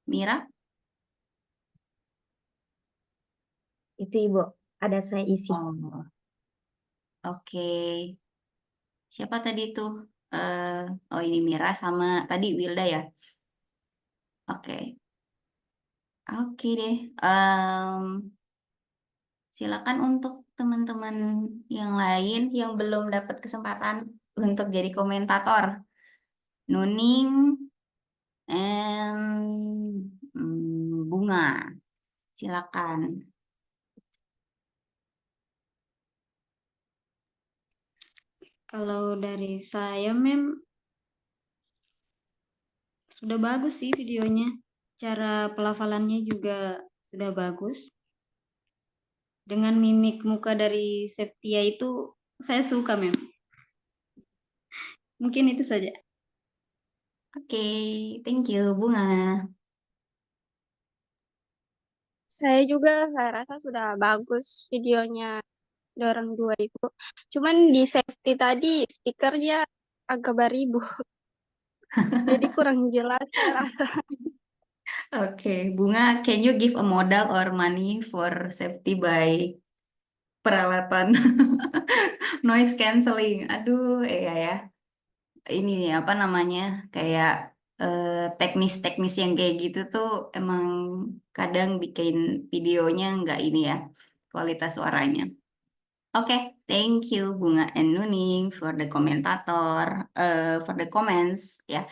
Mira? Itu, Ibu. Ada saya isi. Oh. Oke. Siapa tadi itu? Oh, ini Mira sama tadi Wilda ya. Oke. Oke deh. Silakan untuk teman-teman yang lain yang belum dapat kesempatan untuk jadi komentator. Nuning, and Bunga. Silakan. Kalau dari saya, Mem, sudah bagus sih videonya. Cara pelafalannya juga sudah bagus. Dengan mimik muka dari Septia itu saya suka, Mem. Mungkin itu saja. Oke, thank you, Bunga. Saya rasa sudah bagus videonya dorong 2 Ibu. Cuman di safety tadi speakernya agak beribu. Jadi kurang jelas saya rasa. Oke, Bunga, can you give a modal or money for safety by peralatan noise cancelling? Aduh, iya ya. Ini apa namanya? Kayak teknis-teknis yang kayak gitu tuh emang kadang bikin videonya nggak ini ya, kualitas suaranya. Oke, thank you Bunga and Nuning for the for the comments ya.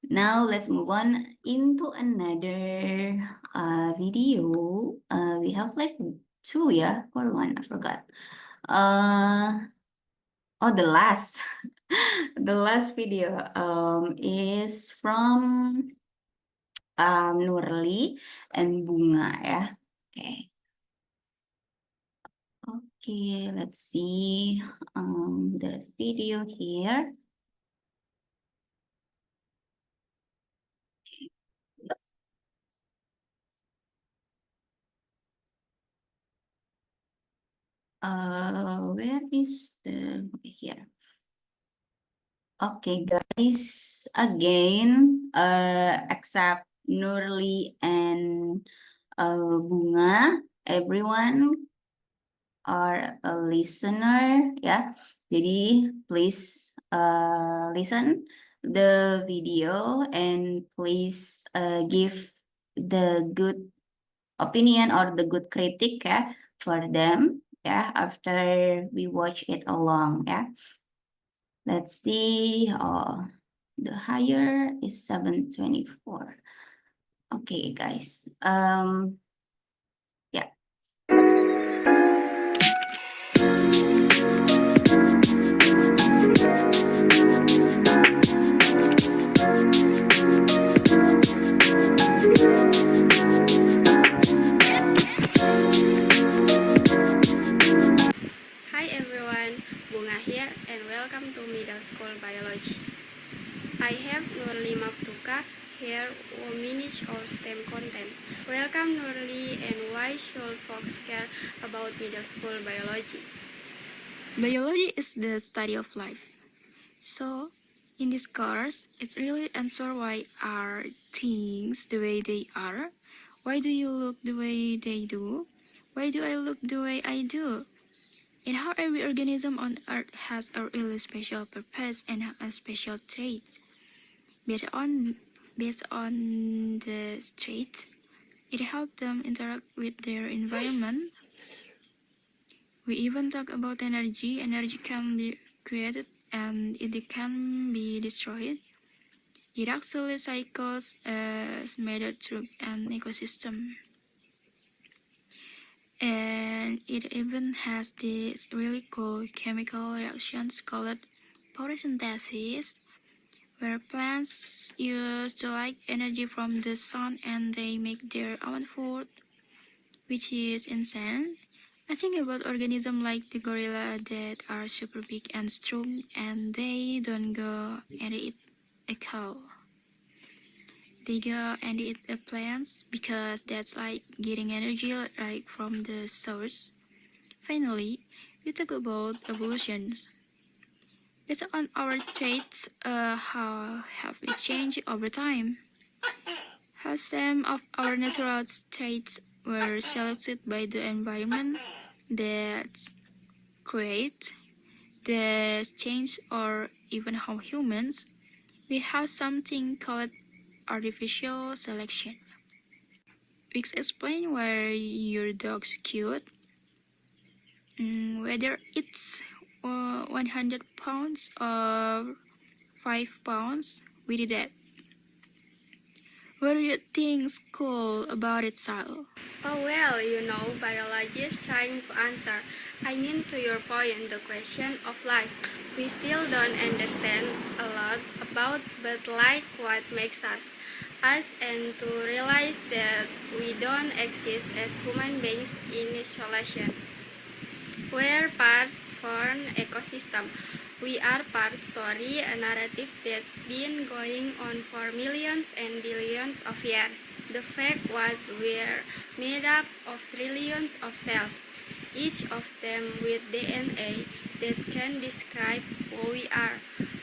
Now let's move on into another video. We have like 2 ya, or 1, I forgot. Oh, the last the last video is from Nurli and Bunga ya. Okay. Okay, let's see the video here. Where is the here? Okay, guys. Again, except Nurli and Bunga, everyone are a listener, ya. Jadi please listen the video and please give the good opinion or the good critic ya for them ya after we watch it along ya. Let's see. Oh, the higher is 724. Okay, guys. Yeah. Hi everyone, Bunga here and welcome to Middle School Biology. I have Nurli Maftuka here who manage our STEM content. Welcome Nurli, and why should folks care about middle school biology? Biology is the study of life. So, in this course, it's really answer why are things the way they are? Why do you look the way they do? Why do I look the way I do? And how every organism on Earth has a really special purpose and a special trait. Based on the trait, it helps them interact with their environment. We even talk about energy. Energy can be created and it can be destroyed. It actually cycles as matter through an ecosystem. And it even has this really cool chemical reactions called photosynthesis, where plants use the light energy from the sun and they make their own food, which is insane. I think about organisms like the gorilla that are super big and strong and they don't go and eat a cow. They go and eat the plants because that's like getting energy right from the source. Finally, we talk about evolutions. Based on our traits, how have we changed over time? How some of our natural traits were selected by the environment that create the change, or even how humans, we have something called artificial selection, which explain why your dog's cute, whether it's 100 pounds or 5 pounds, we did that. What do you think's cool about it, Sal? Oh well, biology is trying to answer. I mean, to your point, the question of life. We still don't understand a lot about, but like what makes us, and to realize that we don't exist as human beings in isolation. We're part for an ecosystem. We are part story, a narrative that's been going on for millions and billions of years. The fact what we're made up of trillions of cells, each of them with DNA that can describe who we are.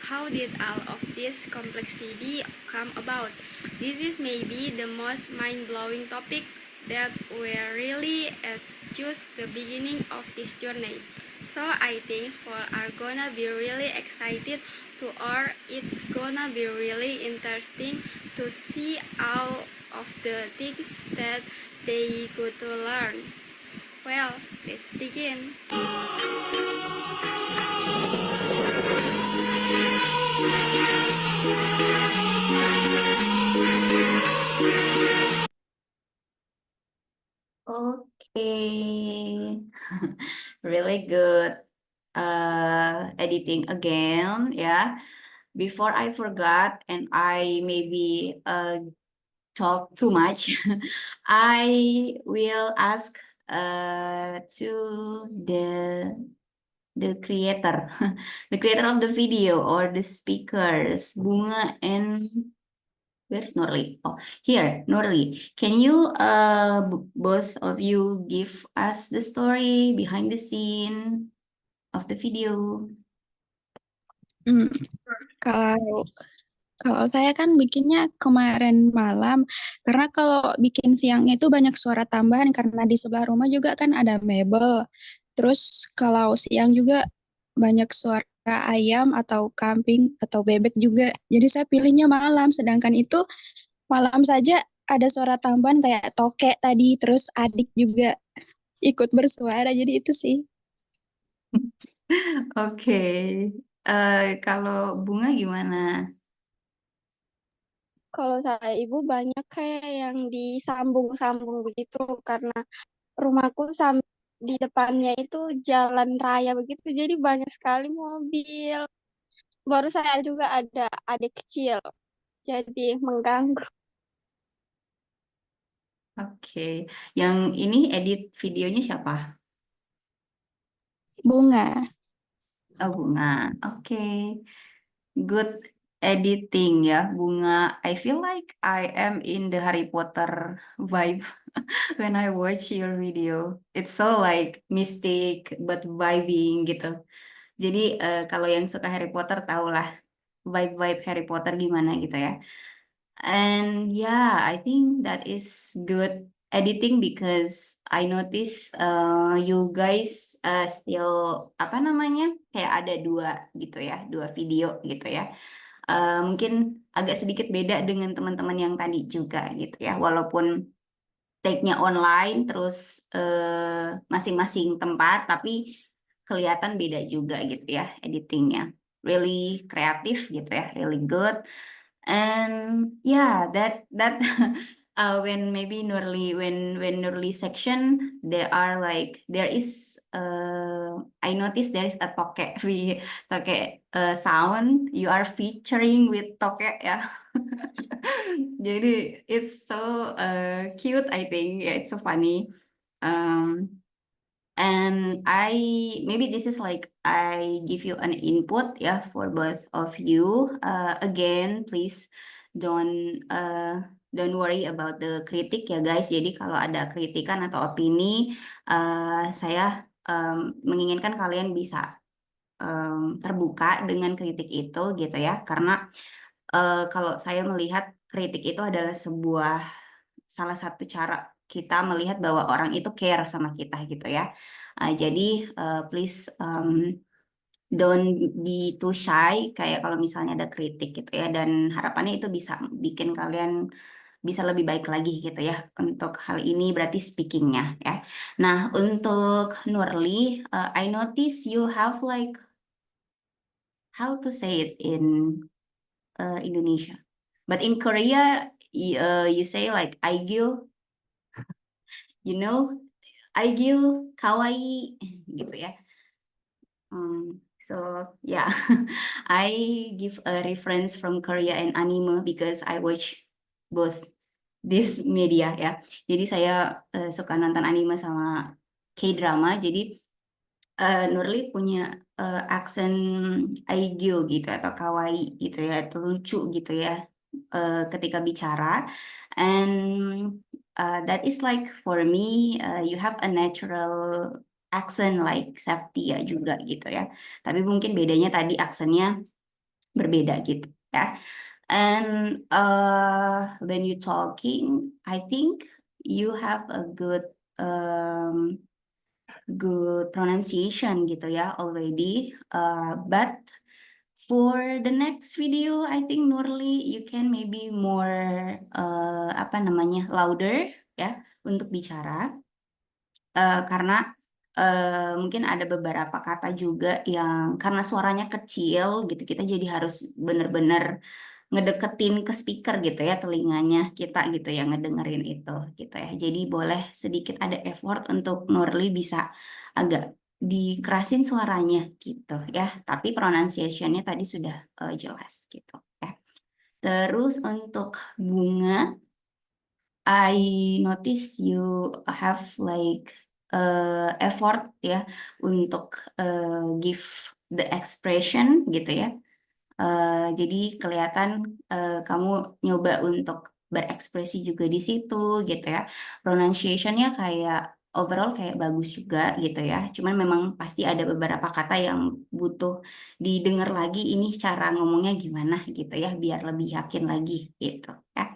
How did all of this complexity come about? This is maybe the most mind-blowing topic that we're really at just the beginning of this journey. So I think people are gonna be really excited or it's gonna be really interesting to see all of the things that they go to learn. Well, let's begin. Okay, really good editing again, yeah. Before I forgot and I maybe talk too much, I will ask to the creator, the creator of the video or the speakers, Bunga and where's Nurli? Oh, here, Nurli. Can you both of you give us the story behind the scene of the video? Kalau kalau saya kan bikinnya kemarin malam, karena kalau bikin siangnya itu banyak suara tambahan karena di sebelah rumah juga kan ada mebel. Terus kalau siang juga banyak suara ayam atau kambing atau bebek juga. Jadi saya pilihnya malam, sedangkan itu malam saja ada suara tambahan kayak tokek tadi, terus adik juga ikut bersuara. Jadi itu sih. Oke, kalau Bunga gimana? Kalau saya ibu banyak kayak yang disambung-sambung begitu karena rumahku di depannya itu jalan raya begitu, jadi banyak sekali mobil. Baru saya juga ada adik kecil, jadi mengganggu. Oke, yang ini edit videonya siapa? Bunga. Oh, Bunga. Oke. Good editing ya, Bunga. I feel like I am in the Harry Potter vibe when I watch your video. It's so like mystic but vibing gitu. Jadi kalau yang suka Harry Potter tahulah vibe-vibe Harry Potter gimana gitu ya. And yeah, I think that is good editing because I notice you guys still apa namanya kayak ada dua gitu ya, dua video gitu ya. Mungkin agak sedikit beda dengan teman-teman yang tadi juga gitu ya, walaupun take-nya online terus masing-masing tempat tapi kelihatan beda juga gitu ya editingnya. Really kreatif gitu ya, really good. And yeah, that when maybe Nurli when Nurli section there is I noticed there is a tokek sound you are featuring with tokek ya. Jadi it's so cute I think, yeah, it's so funny. And maybe this is like I give you an input yeah for both of you. Again, please don't worry about the kritik ya guys. Jadi kalau ada kritikan atau opini, saya menginginkan kalian bisa terbuka dengan kritik itu gitu ya. Karena kalau saya melihat kritik itu adalah salah satu cara kita melihat bahwa orang itu care sama kita gitu ya. Jadi please don't be too shy kayak kalau misalnya ada kritik gitu ya, dan harapannya itu bisa bikin kalian bisa lebih baik lagi gitu ya untuk hal ini, berarti speakingnya ya. Nah untuk Nurli, I notice you have like how to say it in Indonesia, but in Korea you say like aigyo, you know, aigyo, kawaii, gitu ya. So yeah, I give a reference from Korea and anime because I watch both this media ya. Jadi saya suka nonton anime sama K-drama. Jadi Nurli punya aksen aigyo gitu atau kawaii gitu ya, atau lucu gitu ya ketika bicara. And that is like for me, you have a natural accent like Septia juga gitu ya. Tapi mungkin bedanya tadi aksennya berbeda gitu ya. And when you talking, I think you have a good good pronunciation gitu ya already. But for the next video, I think Nurli, you can maybe more apa namanya louder ya untuk bicara. Karena mungkin ada beberapa kata juga yang karena suaranya kecil gitu, kita jadi harus bener-bener ngedeketin ke speaker gitu ya telinganya kita gitu ya ngedengerin itu gitu ya. Jadi boleh sedikit ada effort untuk Nurli bisa agak dikerasin suaranya gitu ya. Tapi pronunciation-nya tadi sudah jelas gitu ya. Terus untuk Bunga, I notice you have like effort ya untuk give the expression gitu ya. Jadi kelihatan kamu nyoba untuk berekspresi juga di situ gitu ya. Pronunciation-nya kayak overall kayak bagus juga gitu ya. Cuman memang pasti ada beberapa kata yang butuh didengar lagi ini cara ngomongnya gimana gitu ya biar lebih yakin lagi gitu ya.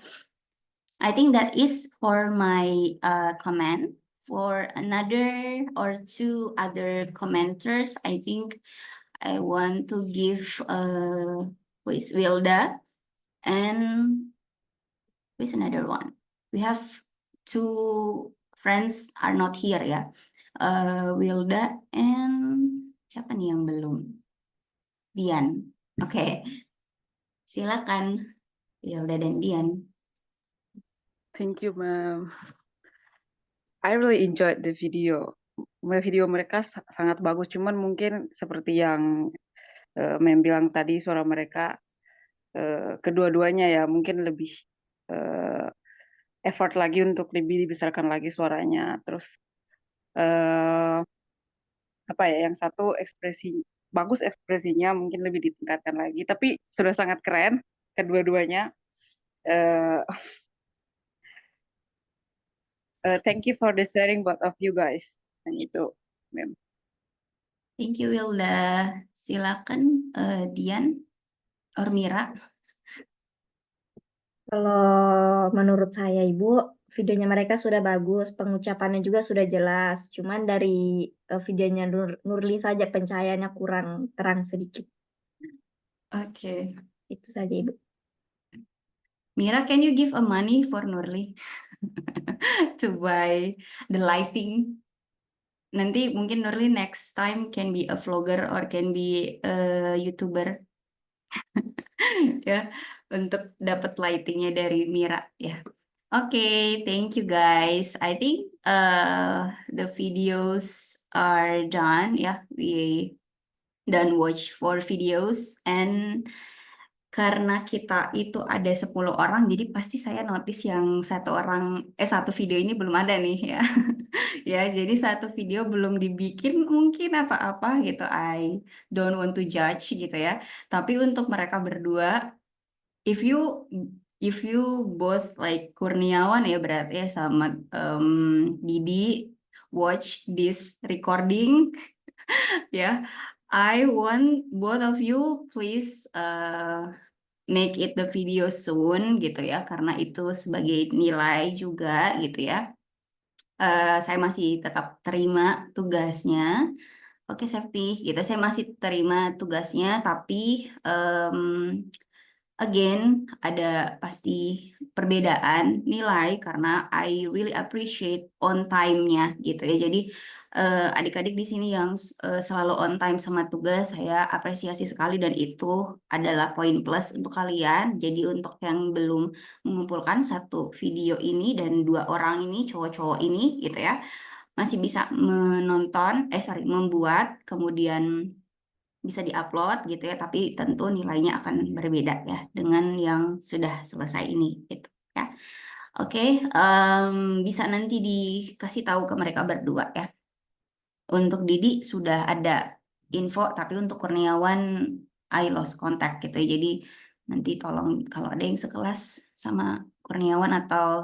I think that is for my comment. For another or two other commenters, I think I want to give who is Wilda and who is another one. We have two friends are not here ya. Wilda and siapa nih yang belum? Dian. Oke. Silakan Wilda dan Dian. Thank you, ma'am. I really enjoyed the video. Video mereka sangat bagus, cuman mungkin seperti yang Mem bilang tadi, suara mereka kedua-duanya ya mungkin lebih effort lagi untuk lebih dibesarkan lagi suaranya. Terus apa ya, yang satu bagus ekspresinya mungkin lebih ditingkatkan lagi. Tapi sudah sangat keren kedua-duanya. Thank you for the sharing both of you guys. Dan itu, Mem. Thank you Wilda. Silakan Dian or Mira. Kalau menurut saya Ibu, videonya mereka sudah bagus, pengucapannya juga sudah jelas. Cuman dari videonya Nurli saja pencahayaannya kurang terang sedikit. Oke. Itu saja Ibu. Mira, can you give a money for Nurli to buy the lighting? Nanti mungkin Nurli next time can be a vlogger or can be a YouTuber ya untuk dapat lightingnya dari Mira ya. Okay, thank you guys. I think the videos are done ya. We done watch 4 videos and karena kita itu ada 10 orang, jadi pasti saya notice yang satu video ini belum ada nih ya. Ya, jadi satu video belum dibikin mungkin atau apa gitu. I don't want to judge gitu ya. Tapi untuk mereka berdua, if you both like Kurniawan ya berarti ya sama Didi watch this recording ya. I want both of you please make it the video soon gitu ya karena itu sebagai nilai juga gitu ya. Saya masih tetap terima tugasnya. Oke, Septi, gitu. Saya masih terima tugasnya tapi again ada pasti perbedaan nilai karena I really appreciate on time-nya gitu ya. Jadi adik-adik di sini yang selalu on time sama tugas, saya apresiasi sekali dan itu adalah poin plus untuk kalian. Jadi untuk yang belum mengumpulkan satu video ini dan 2 orang ini, cowok-cowok ini gitu ya, masih bisa membuat, kemudian bisa diupload gitu ya, tapi tentu nilainya akan berbeda ya dengan yang sudah selesai ini gitu ya. Oke, bisa nanti dikasih tahu ke mereka berdua ya. Untuk Didi sudah ada info, tapi untuk Kurniawan I lost contact gitu ya. Jadi nanti tolong kalau ada yang sekelas sama Kurniawan atau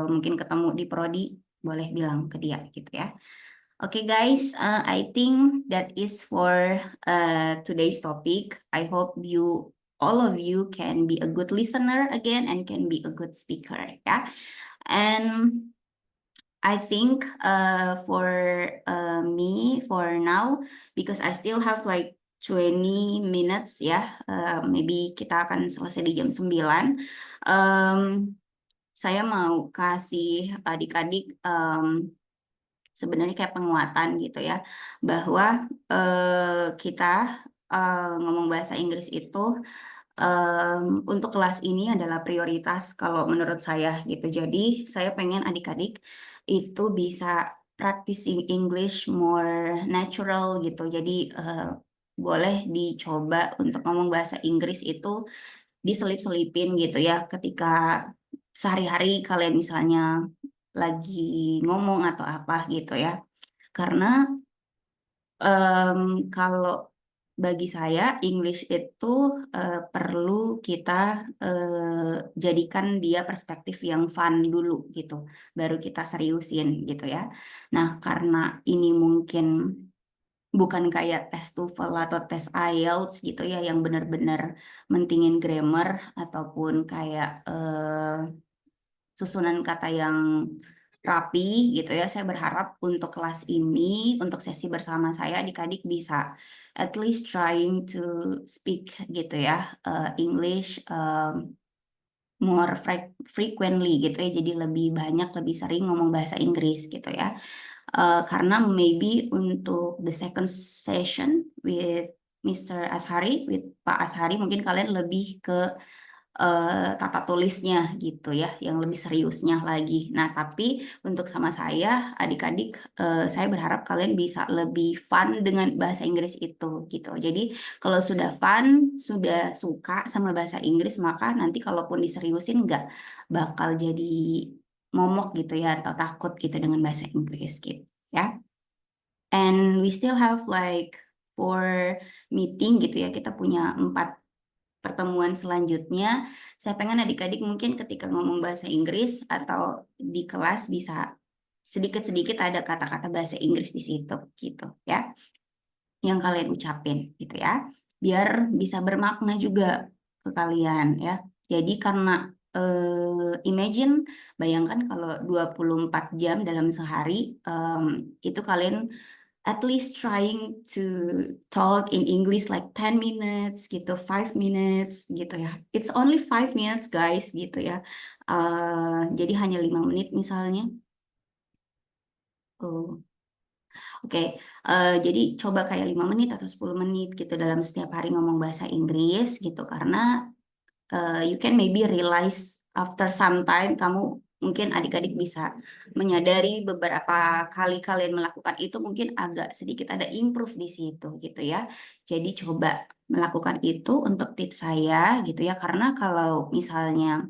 mungkin ketemu di Prodi, boleh bilang ke dia gitu ya. Okay, guys, I think that is for today's topic. I hope all of you can be a good listener again and can be a good speaker, yeah. And I think for me for now, because I still have like 20 minutes ya, maybe kita akan selesai di jam 9. Saya mau kasih adik-adik sebenarnya kayak penguatan gitu ya, bahwa kita ngomong bahasa Inggris itu untuk kelas ini adalah prioritas kalau menurut saya gitu. Jadi saya pengen adik-adik itu bisa practicing English more natural gitu. Jadi boleh dicoba untuk ngomong bahasa Inggris itu diselip-selipin gitu ya ketika sehari-hari kalian misalnya lagi ngomong atau apa gitu ya. Karena kalau bagi saya English itu perlu kita jadikan dia perspektif yang fun dulu gitu, baru kita seriusin gitu ya. Nah, karena ini mungkin bukan kayak tes TOEFL atau tes IELTS gitu ya, yang benar-benar mentingin grammar ataupun kayak susunan kata yang rapi gitu ya. Saya berharap untuk kelas ini, untuk sesi bersama saya, adik-adik bisa at least trying to speak gitu ya, English more frequently gitu ya. Jadi lebih banyak, lebih sering ngomong bahasa Inggris gitu ya. Karena maybe untuk the second session with Mr. Ashari, with Pak Ashari, mungkin kalian lebih ke tata tulisnya gitu ya, yang lebih seriusnya lagi. Nah, tapi untuk sama saya, adik-adik, saya berharap kalian bisa lebih fun dengan bahasa Inggris itu gitu. Jadi kalau sudah fun, sudah suka sama bahasa Inggris, maka nanti kalaupun diseriusin nggak bakal jadi momok gitu ya, atau takut gitu dengan bahasa Inggris gitu ya. And we still have like 4 meeting gitu ya, kita punya 4 pertemuan selanjutnya. Saya pengen adik-adik mungkin ketika ngomong bahasa Inggris atau di kelas bisa sedikit-sedikit ada kata-kata bahasa Inggris di situ gitu ya, yang kalian ucapin gitu ya, biar bisa bermakna juga ke kalian ya. Jadi karena imagine, bayangkan kalau 24 jam dalam sehari, itu kalian at least trying to talk in English like 10 minutes gitu, 5 minutes gitu ya. It's only 5 minutes guys gitu ya. Jadi hanya 5 menit misalnya. Oke, jadi coba kayak 5 menit atau 10 menit gitu dalam setiap hari ngomong bahasa Inggris gitu. Karena you can maybe realize after some time, kamu mungkin adik-adik bisa menyadari beberapa kali kalian melakukan itu mungkin agak sedikit ada improve di situ gitu ya. Jadi coba melakukan itu untuk tips saya gitu ya. Karena kalau misalnya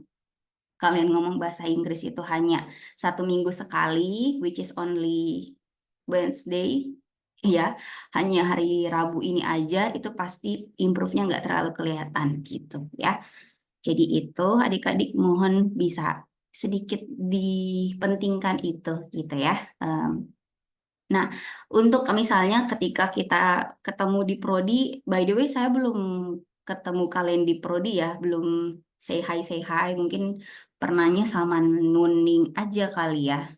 kalian ngomong bahasa Inggris itu hanya 1 minggu sekali, which is only Wednesday, ya, hanya hari Rabu ini aja, itu pasti improve-nya nggak terlalu kelihatan gitu ya. Jadi itu adik-adik mohon bisa sedikit dipentingkan itu gitu ya. Nah, untuk misalnya ketika kita ketemu di Prodi, by the way saya belum ketemu kalian di Prodi ya, belum say hi, mungkin pernahnya sama Nuning aja kali ya.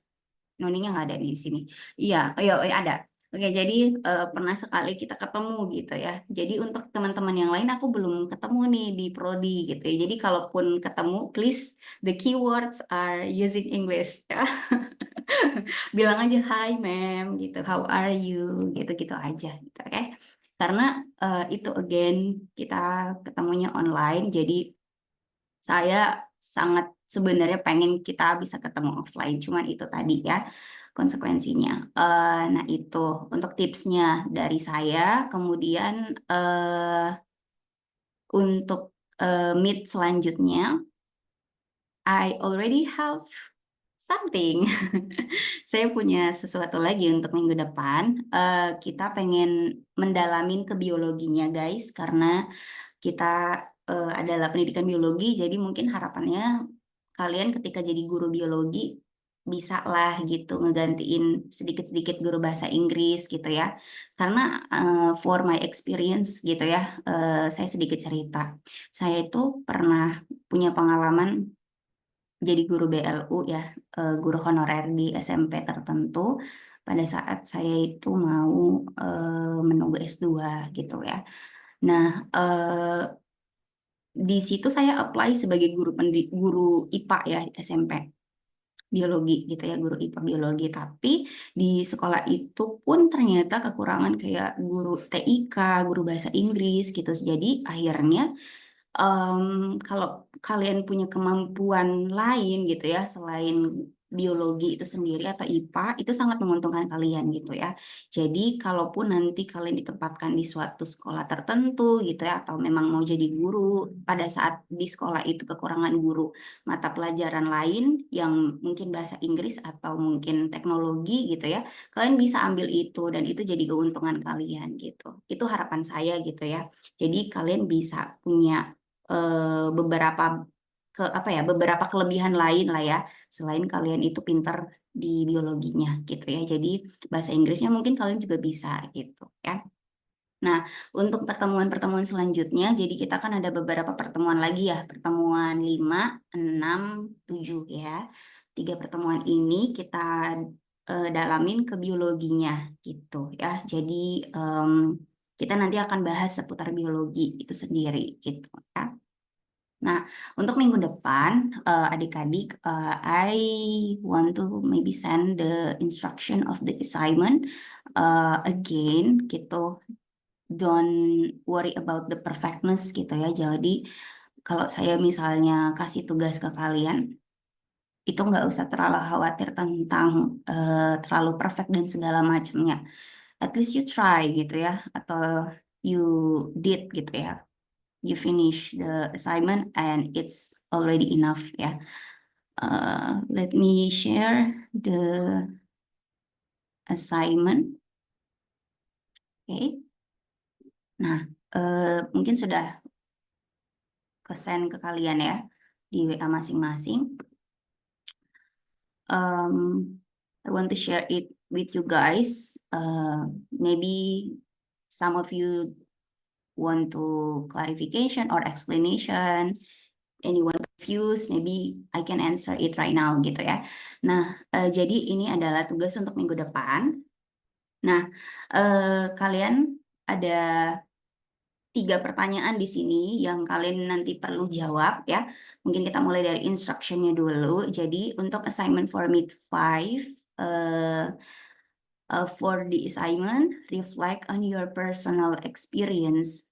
Nuningnya nggak ada di sini. Iya, ada. Oke, jadi pernah sekali kita ketemu gitu ya. Jadi untuk teman-teman yang lain aku belum ketemu nih di Prodi gitu ya. Jadi kalaupun ketemu, please the keywords are using English ya. Bilang aja hi ma'am gitu, how are you gitu-gitu aja gitu, oke. Karena itu again kita ketemunya online, jadi saya sangat sebenarnya pengen kita bisa ketemu offline, cuman itu tadi ya konsekuensinya. Nah itu untuk tipsnya dari saya. Kemudian untuk meet selanjutnya, I already have something. Saya punya sesuatu lagi untuk minggu depan. Kita pengen mendalamin ke biologinya, guys, karena kita adalah pendidikan biologi, jadi mungkin harapannya kalian ketika jadi guru biologi bisa lah gitu ngegantiin sedikit-sedikit guru bahasa Inggris gitu ya. Karena for my experience gitu ya, saya sedikit cerita. Saya itu pernah punya pengalaman jadi guru BLU ya, guru honorer di SMP tertentu pada saat saya itu mau menunggu S2 gitu ya. Nah, di situ saya apply sebagai guru IPA ya di SMP biologi gitu ya, guru IPA biologi, tapi di sekolah itu pun ternyata kekurangan kayak guru TIK, guru bahasa Inggris gitu. Jadi akhirnya kalau kalian punya kemampuan lain gitu ya selain biologi itu sendiri atau IPA, itu sangat menguntungkan kalian gitu ya. Jadi kalaupun nanti kalian ditempatkan di suatu sekolah tertentu gitu ya, atau memang mau jadi guru pada saat di sekolah itu kekurangan guru mata pelajaran lain yang mungkin bahasa Inggris atau mungkin teknologi gitu ya, kalian bisa ambil itu dan itu jadi keuntungan kalian gitu. Itu harapan saya gitu ya. Jadi kalian bisa punya beberapa kelebihan lain lah ya, selain kalian itu pinter di biologinya gitu ya. Jadi bahasa Inggrisnya mungkin kalian juga bisa gitu ya. Nah, untuk pertemuan-pertemuan selanjutnya, jadi kita kan ada beberapa pertemuan lagi ya, pertemuan 5, 6, 7 ya. 3 pertemuan ini kita dalamin ke biologinya gitu ya. Jadi kita nanti akan bahas seputar biologi itu sendiri gitu ya. Nah, untuk minggu depan, adik-adik, I want to maybe send the instruction of the assignment again gitu. Don't worry about the perfectness gitu ya. Jadi kalau saya misalnya kasih tugas ke kalian, itu nggak usah terlalu khawatir tentang terlalu perfect dan segala macamnya. At least you try gitu ya, atau you did gitu ya. You finish the assignment and it's already enough ya. Let me share the assignment. Oke. Nah, mungkin sudah ke-send ke kalian ya di WA masing-masing. I want to share it with you guys. Maybe some of you want to clarification or explanation. Anyone confused, maybe I can answer it right now gitu ya. Nah, jadi ini adalah tugas untuk minggu depan. Nah, kalian ada 3 pertanyaan di sini yang kalian nanti perlu jawab ya. Mungkin kita mulai dari instructionnya dulu. Jadi untuk assignment format 5, for the assignment, reflect on your personal experiences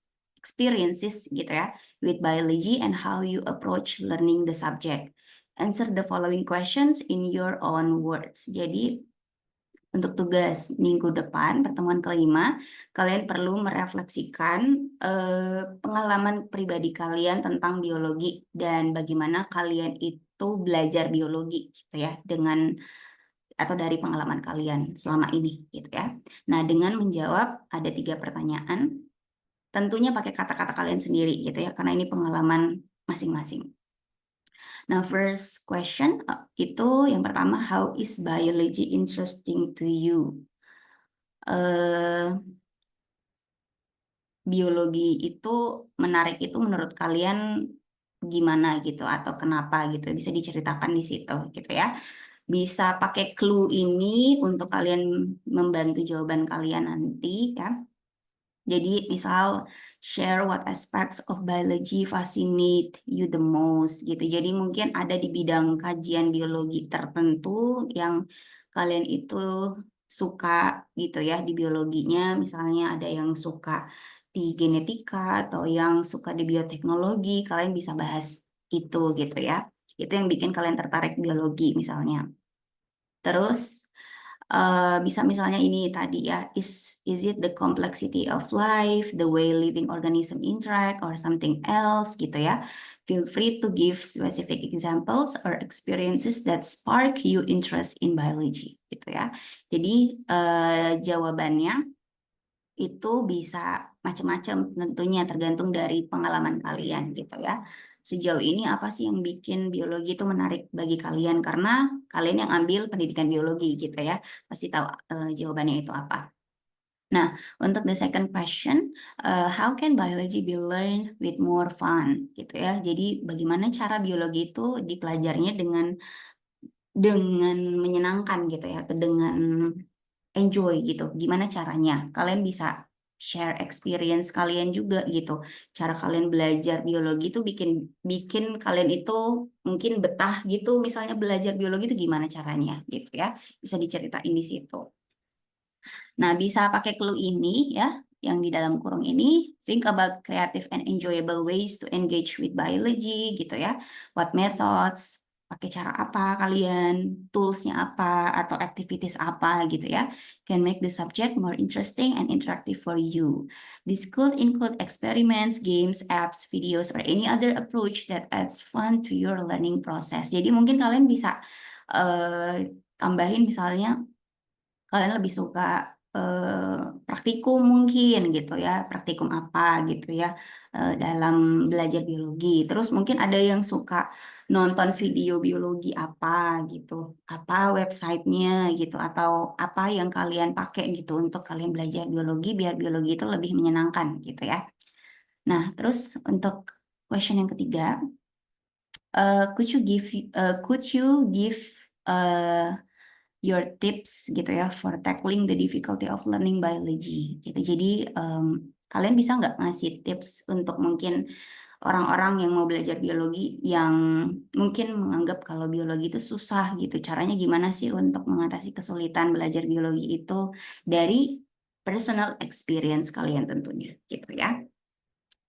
gitu ya, with biology and how you approach learning the subject. Answer the following questions in your own words. Jadi untuk tugas minggu depan, pertemuan kelima, kalian perlu merefleksikan pengalaman pribadi kalian tentang biologi dan bagaimana kalian itu belajar biologi gitu ya, dengan atau dari pengalaman kalian selama ini gitu ya. Nah, dengan menjawab ada 3 pertanyaan, tentunya pakai kata-kata kalian sendiri gitu ya, karena ini pengalaman masing-masing. Nah, first question itu yang pertama, how is biology interesting to you? Biologi itu menarik itu menurut kalian gimana gitu atau kenapa gitu, bisa diceritakan di situ gitu ya. Bisa pakai clue ini untuk kalian membantu jawaban kalian nanti ya. Jadi misal share what aspects of biology fascinate you the most gitu. Jadi mungkin ada di bidang kajian biologi tertentu yang kalian itu suka gitu ya di biologinya, misalnya ada yang suka di genetika atau yang suka di bioteknologi, kalian bisa bahas itu gitu ya. Itu yang bikin kalian tertarik biologi misalnya. Terus bisa misalnya ini tadi ya, is it the complexity of life, the way living organism interact, or something else gitu ya. Feel free to give specific examples or experiences that spark you interest in biology gitu ya. Jadi jawabannya itu bisa macam-macam tentunya tergantung dari pengalaman kalian gitu ya. Sejauh ini apa sih yang bikin biologi itu menarik bagi kalian? Karena kalian yang ambil pendidikan biologi gitu ya, pasti tahu jawabannya itu apa. Nah, untuk the second question, how can biology be learned with more fun gitu ya. Jadi bagaimana cara biologi itu dipelajarinya dengan menyenangkan gitu ya, dengan enjoy gitu. Gimana caranya? Kalian bisa share experience kalian juga gitu. Cara kalian belajar biologi itu bikin kalian itu mungkin betah gitu. Misalnya belajar biologi itu gimana caranya gitu ya. Bisa diceritain di situ. Nah, bisa pakai clue ini ya, yang di dalam kurung ini. Think about creative and enjoyable ways to engage with biology gitu ya. What methods, pakai cara apa kalian, toolsnya apa, atau activities apa gitu ya, can make the subject more interesting and interactive for you. This could include experiments, games, apps, videos, or any other approach that adds fun to your learning process. Jadi mungkin kalian bisa tambahin misalnya, kalian lebih suka praktikum mungkin gitu ya, praktikum apa gitu ya dalam belajar biologi. Terus mungkin ada yang suka nonton video biologi apa gitu, apa websitenya gitu, atau apa yang kalian pakai gitu untuk kalian belajar biologi biar biologi itu lebih menyenangkan gitu ya. Nah, terus untuk question yang ketiga, could you give your tips gitu ya for tackling the difficulty of learning biology gitu. Jadi kalian bisa nggak ngasih tips untuk mungkin orang-orang yang mau belajar biologi yang mungkin menganggap kalau biologi itu susah gitu. Caranya gimana sih untuk mengatasi kesulitan belajar biologi itu dari personal experience kalian tentunya gitu ya.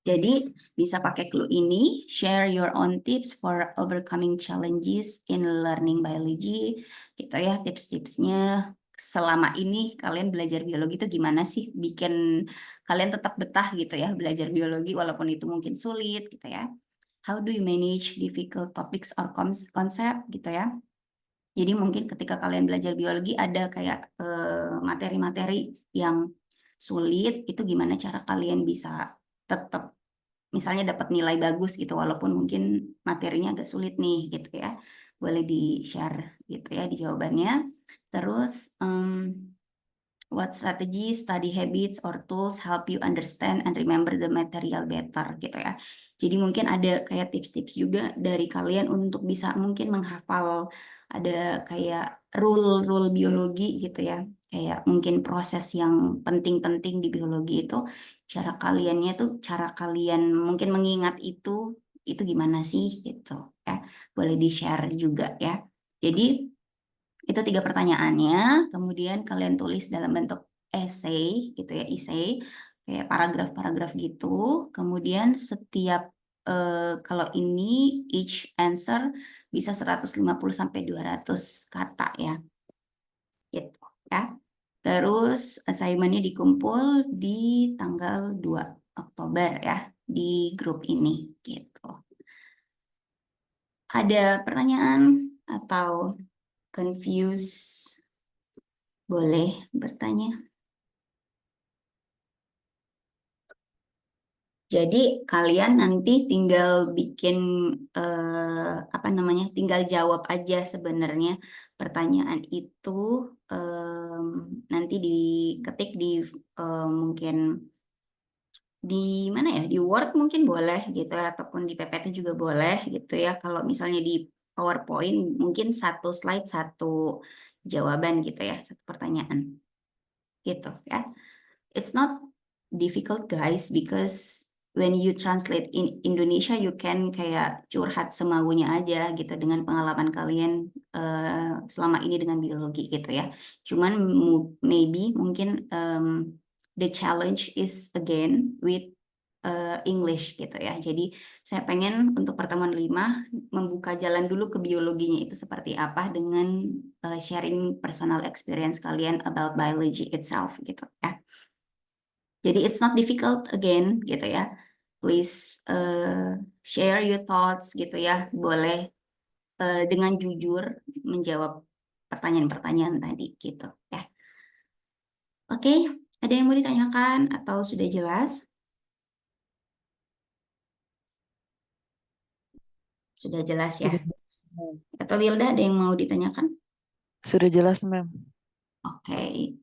Jadi bisa pakai clue ini, share your own tips for overcoming challenges in learning biology, gitu ya, tips-tipsnya selama ini kalian belajar biologi itu gimana sih bikin kalian tetap betah gitu ya belajar biologi walaupun itu mungkin sulit gitu ya. How do you manage difficult topics or concept gitu ya. Jadi mungkin ketika kalian belajar biologi ada kayak materi-materi yang sulit, itu gimana cara kalian bisa tetap misalnya dapat nilai bagus gitu walaupun mungkin materinya agak sulit nih gitu ya. Boleh di-share gitu ya di jawabannya. Terus what strategies, study habits, or tools help you understand and remember the material better gitu ya. Jadi mungkin ada kayak tips-tips juga dari kalian untuk bisa mungkin menghafal ada kayak rule biologi gitu ya. Kayak mungkin proses yang penting-penting di biologi itu cara kaliannya tuh cara kalian mungkin mengingat itu gimana sih gitu ya. Boleh di-share juga ya. Jadi itu 3 pertanyaannya, kemudian kalian tulis dalam bentuk essay gitu ya, essay kayak paragraf-paragraf gitu. Kemudian setiap kalau ini each answer bisa 150 sampai 200 kata ya. Gitu ya. Terus assignment-nya dikumpul di tanggal 2 Oktober ya di grup ini gitu. Ada pertanyaan atau confused? Boleh bertanya. Jadi kalian nanti tinggal bikin apa namanya? Tinggal jawab aja sebenarnya pertanyaan itu nanti diketik di mungkin di mana ya? Di Word mungkin boleh gitu ya, ataupun di PPT juga boleh gitu ya. Kalau misalnya di PowerPoint mungkin satu slide satu jawaban gitu ya, satu pertanyaan. Gitu ya. It's not difficult guys because when you translate in Indonesia, you can kayak curhat semaunya aja gitu dengan pengalaman kalian selama ini dengan biologi gitu ya. Cuman maybe mungkin the challenge is again with English gitu ya. Jadi saya pengen untuk pertemuan 5 membuka jalan dulu ke biologinya itu seperti apa dengan sharing personal experience kalian about biology itself gitu ya. Jadi it's not difficult again gitu ya. Please share your thoughts gitu ya. Boleh dengan jujur menjawab pertanyaan-pertanyaan tadi gitu ya. Oke, ada yang mau ditanyakan atau sudah jelas? Sudah jelas ya. Atau Wilda ada yang mau ditanyakan? Sudah jelas, Ma'am. Oke.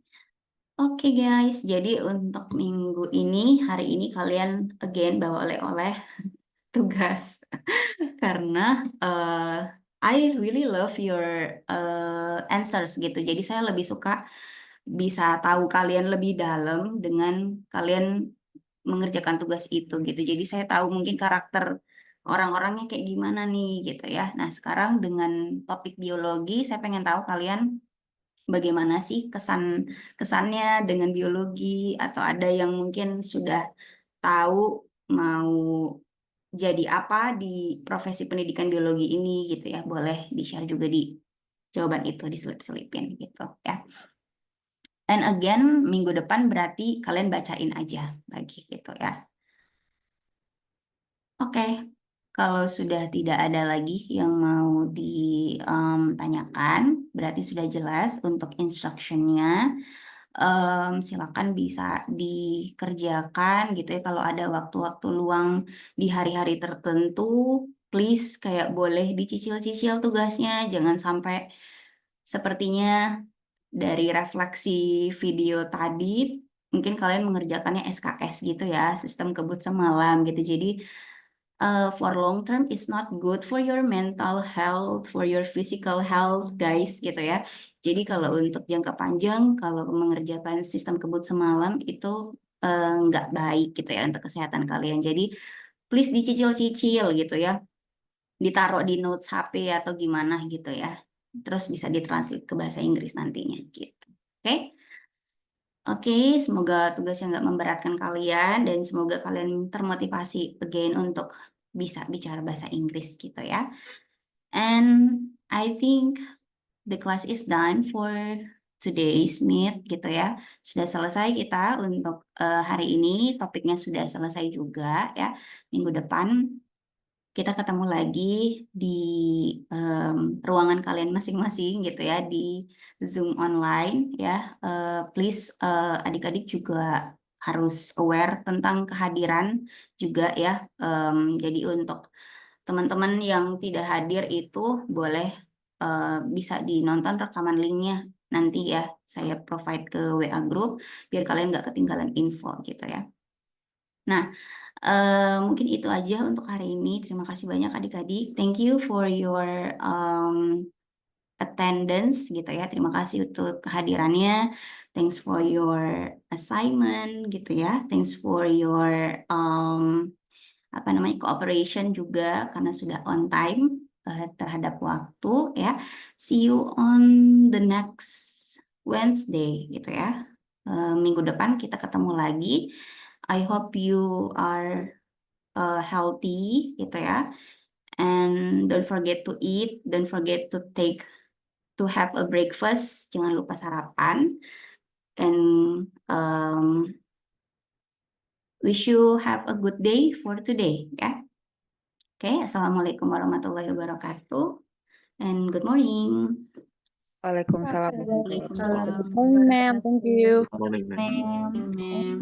Oke guys, jadi untuk minggu ini, hari ini kalian again bawa oleh-oleh tugas. Karena I really love your answers gitu. Jadi saya lebih suka bisa tahu kalian lebih dalam dengan kalian mengerjakan tugas itu gitu. Jadi saya tahu mungkin karakter orang-orangnya kayak gimana nih gitu ya. Nah, sekarang dengan topik biologi, saya pengen tahu kalian bagaimana sih kesannya dengan biologi, atau ada yang mungkin sudah tahu mau jadi apa di profesi pendidikan biologi ini gitu ya. Boleh di-share juga di jawaban itu, diselip-selipin gitu ya. And again, minggu depan berarti kalian bacain aja lagi gitu ya. Oke, kalau sudah tidak ada lagi yang mau ditanyakan, berarti sudah jelas untuk instruction-nya. Silakan bisa dikerjakan gitu ya. Kalau ada waktu-waktu luang di hari-hari tertentu, please kayak boleh dicicil-cicil tugasnya. Jangan sampai sepertinya dari refleksi video tadi, mungkin kalian mengerjakannya SKS gitu ya, sistem kebut semalam gitu. Jadi for long term it's not good for your mental health, for your physical health guys gitu ya. Jadi kalau untuk jangka panjang, kalau mengerjakan sistem kebut semalam itu nggak baik gitu ya untuk kesehatan kalian. Jadi please dicicil-cicil gitu ya, ditaruh di notes HP atau gimana gitu ya. Terus bisa ditranslate ke bahasa Inggris nantinya gitu. Oke? Oke, semoga tugasnya nggak memberatkan kalian dan semoga kalian termotivasi again untuk bisa bicara bahasa Inggris gitu ya. And I think the class is done for today's meet gitu ya. Sudah selesai kita untuk hari ini, topiknya sudah selesai juga ya. Minggu depan kita ketemu lagi di ruangan kalian masing-masing gitu ya, di Zoom online ya. Please adik-adik juga harus aware tentang kehadiran juga ya. Jadi untuk teman-teman yang tidak hadir itu boleh bisa dinonton rekaman linknya nanti ya. Saya provide ke WA group biar kalian nggak ketinggalan info gitu ya. Nah, mungkin itu aja untuk hari ini. Terima kasih banyak adik-adik. Thank you for your attendance gitu ya. Terima kasih untuk kehadirannya. Thanks for your assignment gitu ya. Thanks for your cooperation juga karena sudah on time terhadap waktu ya. See you on the next Wednesday gitu ya. Minggu depan kita ketemu lagi. I hope you are healthy gitu ya. And don't forget to eat, don't forget to have a breakfast, jangan lupa sarapan. And wish you have a good day for today ya. Oke, Assalamualaikum warahmatullahi wabarakatuh. And good morning. Waalaikumsalam. Waalaikumsalam. Morning, ma'am. Thank you. Morning, ma'am. Ma'am.